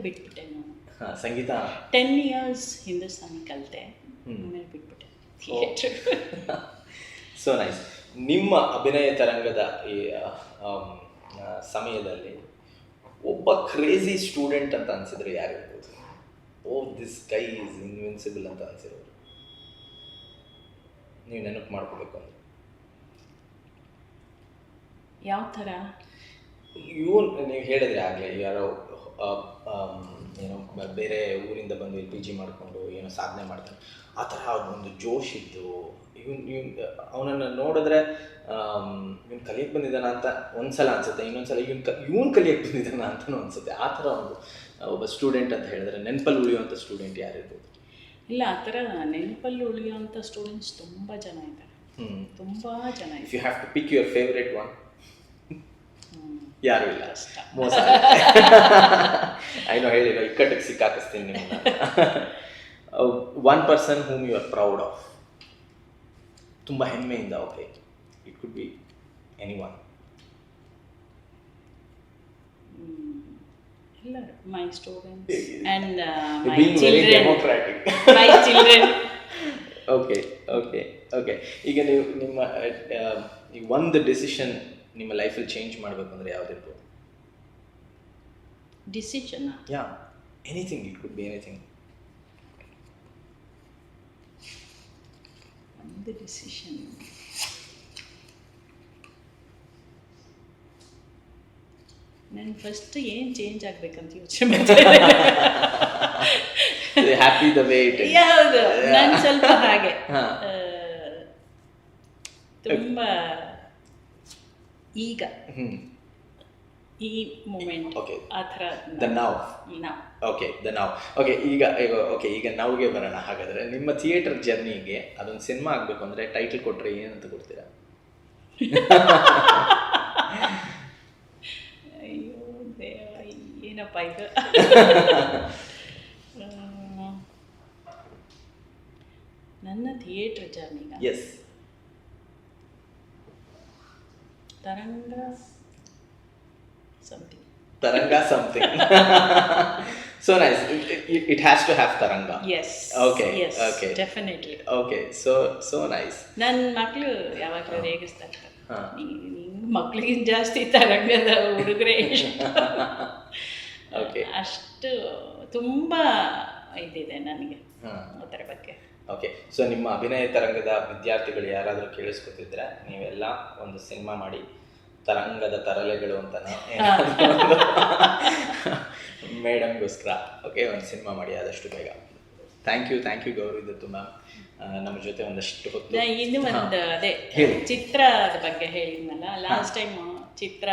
ಬಿಟ್ಬಿಟ್ಟೆ ನಾನು. ಸಂಗೀತ 10 years ಹಿಂದೂಸ್ತಾನಿ ಕಲಿತೆ, ಆಮೇಲೆ ಬಿಟ್ಬಿಟ್ಟೆ ಥಿಯೇಟ್ರ್. So nice. ನಿಮ್ಮ ಅಭಿನಯ ತರಂಗದ ಈ ಸಮಯದಲ್ಲಿ ಒಬ್ಬ ಕ್ರೇಜಿ ಸ್ಟೂಡೆಂಟ್ ಅಂತ ಅನ್ಸಿದ್ರೆ ಯಾರಿರ್ಬೋದು? ದಿಸ್ ಗೈ ಈಸ್ ಇನ್ವಿನ್ಸಿಬಲ್ ಅಂತ ಅನ್ಸಿರೋರು ನೀವು ನೆನಪು ಮಾಡ್ಕೋಬೇಕು ಅಂದ್ರೆ ಯಾವ ಥರ? ನೀವು ಹೇಳಿದ್ರೆ ಆಗಲೇ ಯಾರೋ ಏನೋ ಬೇರೆ ಊರಿಂದ ಬಂದು ಇಲ್ಲಿ PG ಮಾಡಿಕೊಂಡು ಏನೋ ಸಾಧನೆ ಮಾಡ್ತಾನೆ, ಆ ಥರ ಒಂದು ಜೋಶ್ ಇದ್ದು, ಅವನನ್ನು ನೋಡಿದ್ರೆ ಇವನು ಕಲಿಯಕ್ಕೆ ಬಂದಿದ್ದಾನ ಅಂತ ಒಂದ್ಸಲ ಅನ್ಸುತ್ತೆ, ಇನ್ನೊಂದ್ಸಲ ಇವನು ಕಲಿಯಕ್ಕೆ ಬಂದಿದ್ದಾನ ಅಂತಲೂ ಅನ್ಸುತ್ತೆ. ಆ ಥರ ಒಬ್ಬ ಸ್ಟೂಡೆಂಟ್ ಅಂತ ಹೇಳಿದ್ರೆ ನೆನಪಲ್ಲಿ ಉಳಿಯುವಂಥ ಸ್ಟೂಡೆಂಟ್ ಯಾರಿರ್ಬೋದು? ಇಲ್ಲ, ಆ ಥರ ನೆನಪಲ್ಲಿ ಉಳಿಯುವಂಥ ಸ್ಟೂಡೆಂಟ್ಸ್ ತುಂಬ ಜನ ಇದ್ದಾರೆ, ತುಂಬ ಜನ ಇದ್ದಾರೆ. If you have to pick your favourite one, ಯಾರು ಇಲ್ಲ? ಮೋಸ. ಐನೋ ಹೇಳಿರೋ ಇಕ್ಕಟ್ಟಿಗೆ ಸಿಕ್ಕಾಕಿಸ್ತೀನಿ ನಿಮ್ಮನ್ನ. One person whom you are proud of, ತುಂಬ ಹೆಮ್ಮೆಯಿಂದ. Okay, it could be any one. ಎಲ್ಲರೂ, my students and my being very children. Democratic. My children. Okay. ಈಗ ನೀವು ಈಗ ಒಂದು ಡಿಸಿಷನ್ ನಿಮ್ಮ ಲೈಫಲ್ಲಿ ಚೇಂಜ್ ಮಾಡಬೇಕು ಅಂದರೆ ಯಾವುದಿರ್ಬೋದು? Decision? Yeah, anything, it could be anything. ಒಂದು ಡಿಸಿಷನ್. ನಾನು ಫಸ್ಟ್ ಏನು ಚೇಂಜ್ ಆಗಬೇಕಂತ ಯೋಚನೆ ಮಾಡ್ತೀನಿ. Happy the way it is. ಯಾವುದು? ನಾನು ಸ್ವಲ್ಪ ಹಾಗೆ ತುಂಬ ಈಗ ಈ ಮೂಮೆಂಟ್, ಆ ಥರ ನಾವು. ಈಗ ನಾವ್ಗೆ ಬರೋಣ. ಹಾಗಾದರೆ ನಿಮ್ಮ ಥಿಯೇಟರ್ ಜರ್ನಿಗೆ ಅದೊಂದು ಸಿನಿಮಾ ಆಗಬೇಕು ಅಂದರೆ ಟೈಟಲ್ ಕೊಟ್ಟರೆ ಏನಂತ ಕೊಡ್ತೀರಾ? ಅಯ್ಯೋ ದೇವ, ಏನಪ್ಪ ಇದು? ನನ್ನ ಥಿಯೇಟರ್ ಜರ್ನಿಗ ಎಸ್, ತರಂಗ something. So nice. It has to have Taranga. Yes. Okay. Definitely. Okay. So nice. ನನ್ನ ಮಕ್ಕಳು ಯಾವಾಗಲೂ ರೇಗಿಸ್ತಾ ಇರ್ತಾರೆ, ನಿನ್ನ ಮಕ್ಳಿಗಿಂತ ಜಾಸ್ತಿ ತರಂಗದ ಹುಡುಗರೇ ಓಕೆ. ಅಷ್ಟು ತುಂಬ ಇದಿದೆ ನನಗೆ ಅದರ ಬಗ್ಗೆ. ಓಕೆ. ಸೊ ನಿಮ್ಮ ಅಭಿನಯ ತರಂಗದ ವಿದ್ಯಾರ್ಥಿಗಳು ಯಾರಾದರೂ ಕೇಳಿಸ್ಕೊತಿದ್ರೆ ನೀವೆಲ್ಲ ಒಂದು ಸಿನಿಮಾ ಮಾಡಿ, ತರಂಗದ ತರಲೆಗಳು ಅಂತ ಮೇಡಮ್ಗೋಸ್ಕರ ಓಕೆ ಒಂದು ಸಿನಿಮಾ ಮಾಡಿ ಆದಷ್ಟು ಬೇಗ. ಥ್ಯಾಂಕ್ ಯು ಗೌರಿ ದತ್ತು ಮ್ಯಾಮ್, ನಮ್ಮ ಜೊತೆ ಒಂದಷ್ಟು ಹೊತ್ತು. ಇನ್ನೂ ಒಂದು ಅದೇ ಚಿತ್ರದ ಬಗ್ಗೆ ಹೇಳಿದ್ನಲ್ಲ, ಲಾಸ್ಟ್ ಟೈಮ್ ಚಿತ್ರ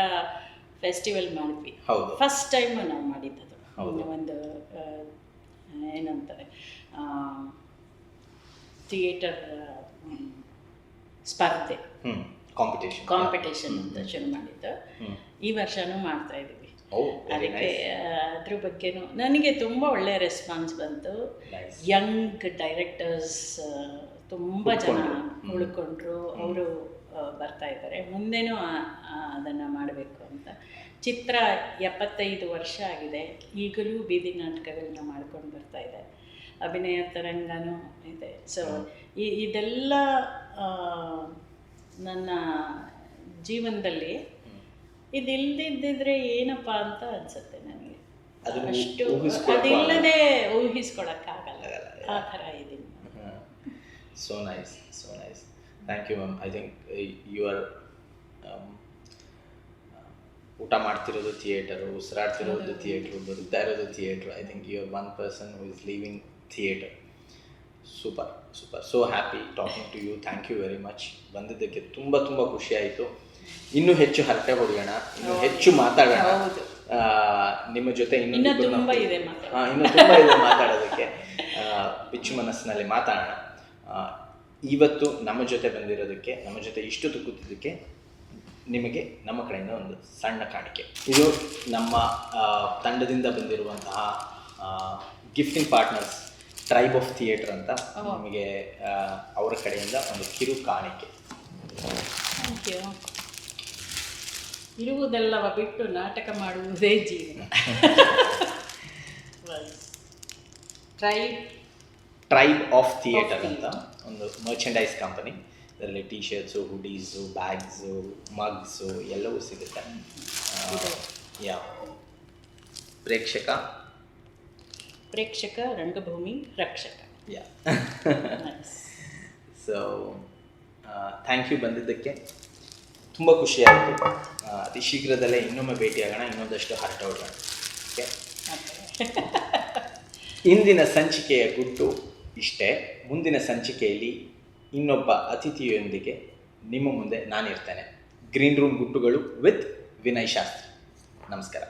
ಫೆಸ್ಟಿವಲ್ ಮಾಡಿದ್ವಿ. ಹೌದು, ಫಸ್ಟ್ ಟೈಮ್ ನಾವು ಮಾಡಿದ್ದದು. ಒಂದು ಏನಂತಾರೆ, ಥಿಯೇಟರ್ ಸ್ಪರ್ಧೆ ಕಾಂಪಿಟೇಷನ್ ಅಂತ ಶುರು ಮಾಡಿದ್ದು. ಈ ವರ್ಷನೂ ಮಾಡ್ತಾ ಇದ್ದೀವಿ. ಅದಕ್ಕೆ ಅದ್ರ ಬಗ್ಗೆನೂ ನನಗೆ ತುಂಬ ಒಳ್ಳೆಯ ರೆಸ್ಪಾನ್ಸ್ ಬಂತು. ಯಂಗ್ ಡೈರೆಕ್ಟರ್ಸ್ ತುಂಬ ಜನ ಉಳ್ಕೊಂಡ್ರು, ಅವರು ಬರ್ತಾ ಇದ್ದಾರೆ. ಮುಂದೆನೂ ಅದನ್ನು ಮಾಡಬೇಕು ಅಂತ. ಚಿತ್ರ 75 ವರ್ಷ ಆಗಿದೆ, ಈಗಲೂ ಬೀದಿ ನಾಟಕಗಳನ್ನ ಮಾಡ್ಕೊಂಡು ಬರ್ತಾ ಇದೆ. ಅಭಿನಯ ತರಂಗನೂ ಇದೆ. ಸೊ ಇದೆಲ್ಲ ನನ್ನ ಜೀವನದಲ್ಲಿ ಇದಿಲ್ಲದಿದ್ದರೆ ಏನಪ್ಪ ಅಂತ ಅನಿಸುತ್ತೆ ನನಗೆ. ಅಷ್ಟು ಅದಿಲ್ಲದೆ ಊಹಿಸ್ಕೊಳಕ್ಕಾಗಲ್ಲ, ಆ ಥರ ಇದ್ದೀನಿ. So nice. Thank you ma'am. I think you are ಊಟ ಮಾಡ್ತಿರೋದು ಥಿಯೇಟರು, ಉಸಿರಾಡ್ತಿರೋದು ಥಿಯೇಟ್ರು, ಬದುಕ್ತಾ ಇರೋದು theatre. I think you are one person who is living theatre. Super. So happy talking to you. Thank you very much. ಬಂದಿದ್ದಕ್ಕೆ ತುಂಬ ಖುಷಿ ಆಯಿತು. ಇನ್ನೂ ಹೆಚ್ಚು ಹರಟೆ ಹೊಡೆಯೋಣ, ಇನ್ನೂ ಹೆಚ್ಚು ಮಾತಾಡೋಣ. ನಿಮ್ಮ ಜೊತೆ ಇನ್ನೂ ತುಂಬ ಇದೆ ಮಾತಾಡೋದಕ್ಕೆ. ಬಿಚ್ಚು ಮನಸ್ಸಿನಲ್ಲಿ ಮಾತಾಡೋಣ. ಇವತ್ತು ನಮ್ಮ ಜೊತೆ ಬಂದಿರೋದಕ್ಕೆ, ನಮ್ಮ ಜೊತೆ ಇಷ್ಟು ಕೂತಿದ್ದಕ್ಕೆ ನಿಮಗೆ ನಮ್ಮ ಕಡೆಯಿಂದ ಒಂದು ಸಣ್ಣ ಕಾಣಿಕೆ. ಇದು ನಮ್ಮ ತಂಡದಿಂದ ಬಂದಿರುವಂತಹ gifting partners tribe of theatre ಅಂತ ನಿಮಗೆ ಅವರ ಕಡೆಯಿಂದ ಒಂದು ಕಿರು ಕಾಣಿಕೆ. Thank you. ಇರುವುದೆಲ್ಲವ ಬಿಟ್ಟು ನಾಟಕ ಮಾಡುವುದೇ ಜೀವನ. ಟ್ರೈಬ್ ಆಫ್ ಥಿಯೇಟರ್ ಅಂತ ಒಂದು ಮರ್ಚೆಂಡೈಸ್ ಕಂಪನಿ. ಇದರಲ್ಲಿ ಟೀ ಶರ್ಟ್ಸು, ಹುಡೀಸು, ಬ್ಯಾಗ್ಸು, ಮಗ್ಸು ಎಲ್ಲವೂ ಸಿಗುತ್ತೆ. ಪ್ರೇಕ್ಷಕ ರಂಗಭೂಮಿ ರಕ್ಷಕ. ಸೊ ಥ್ಯಾಂಕ್ ಯು ಬಂದಿದ್ದಕ್ಕೆ. ತುಂಬ ಖುಷಿಯಾಯಿತು. ಅತಿ ಶೀಘ್ರದಲ್ಲೇ ಇನ್ನೊಮ್ಮೆ ಭೇಟಿಯಾಗೋಣ, ಇನ್ನೊಂದಷ್ಟು ಹರಟೆ ಹೊಡೋಣ. ಓಕೆ. ಇಂದಿನ ಸಂಚಿಕೆಯ ಗುಟ್ಟು ಇಷ್ಟೇ. ಮುಂದಿನ ಸಂಚಿಕೆಯಲ್ಲಿ ಇನ್ನೊಬ್ಬ ಅತಿಥಿಯೊಂದಿಗೆ ನಿಮ್ಮ ಮುಂದೆ ನಾನಿರ್ತೇನೆ. ಗ್ರೀನ್ ರೂಮ್ ಗುಟ್ಟುಗಳು ವಿತ್ ವಿನಯ್ ಶಾಸ್ತ್ರಿ. ನಮಸ್ಕಾರ.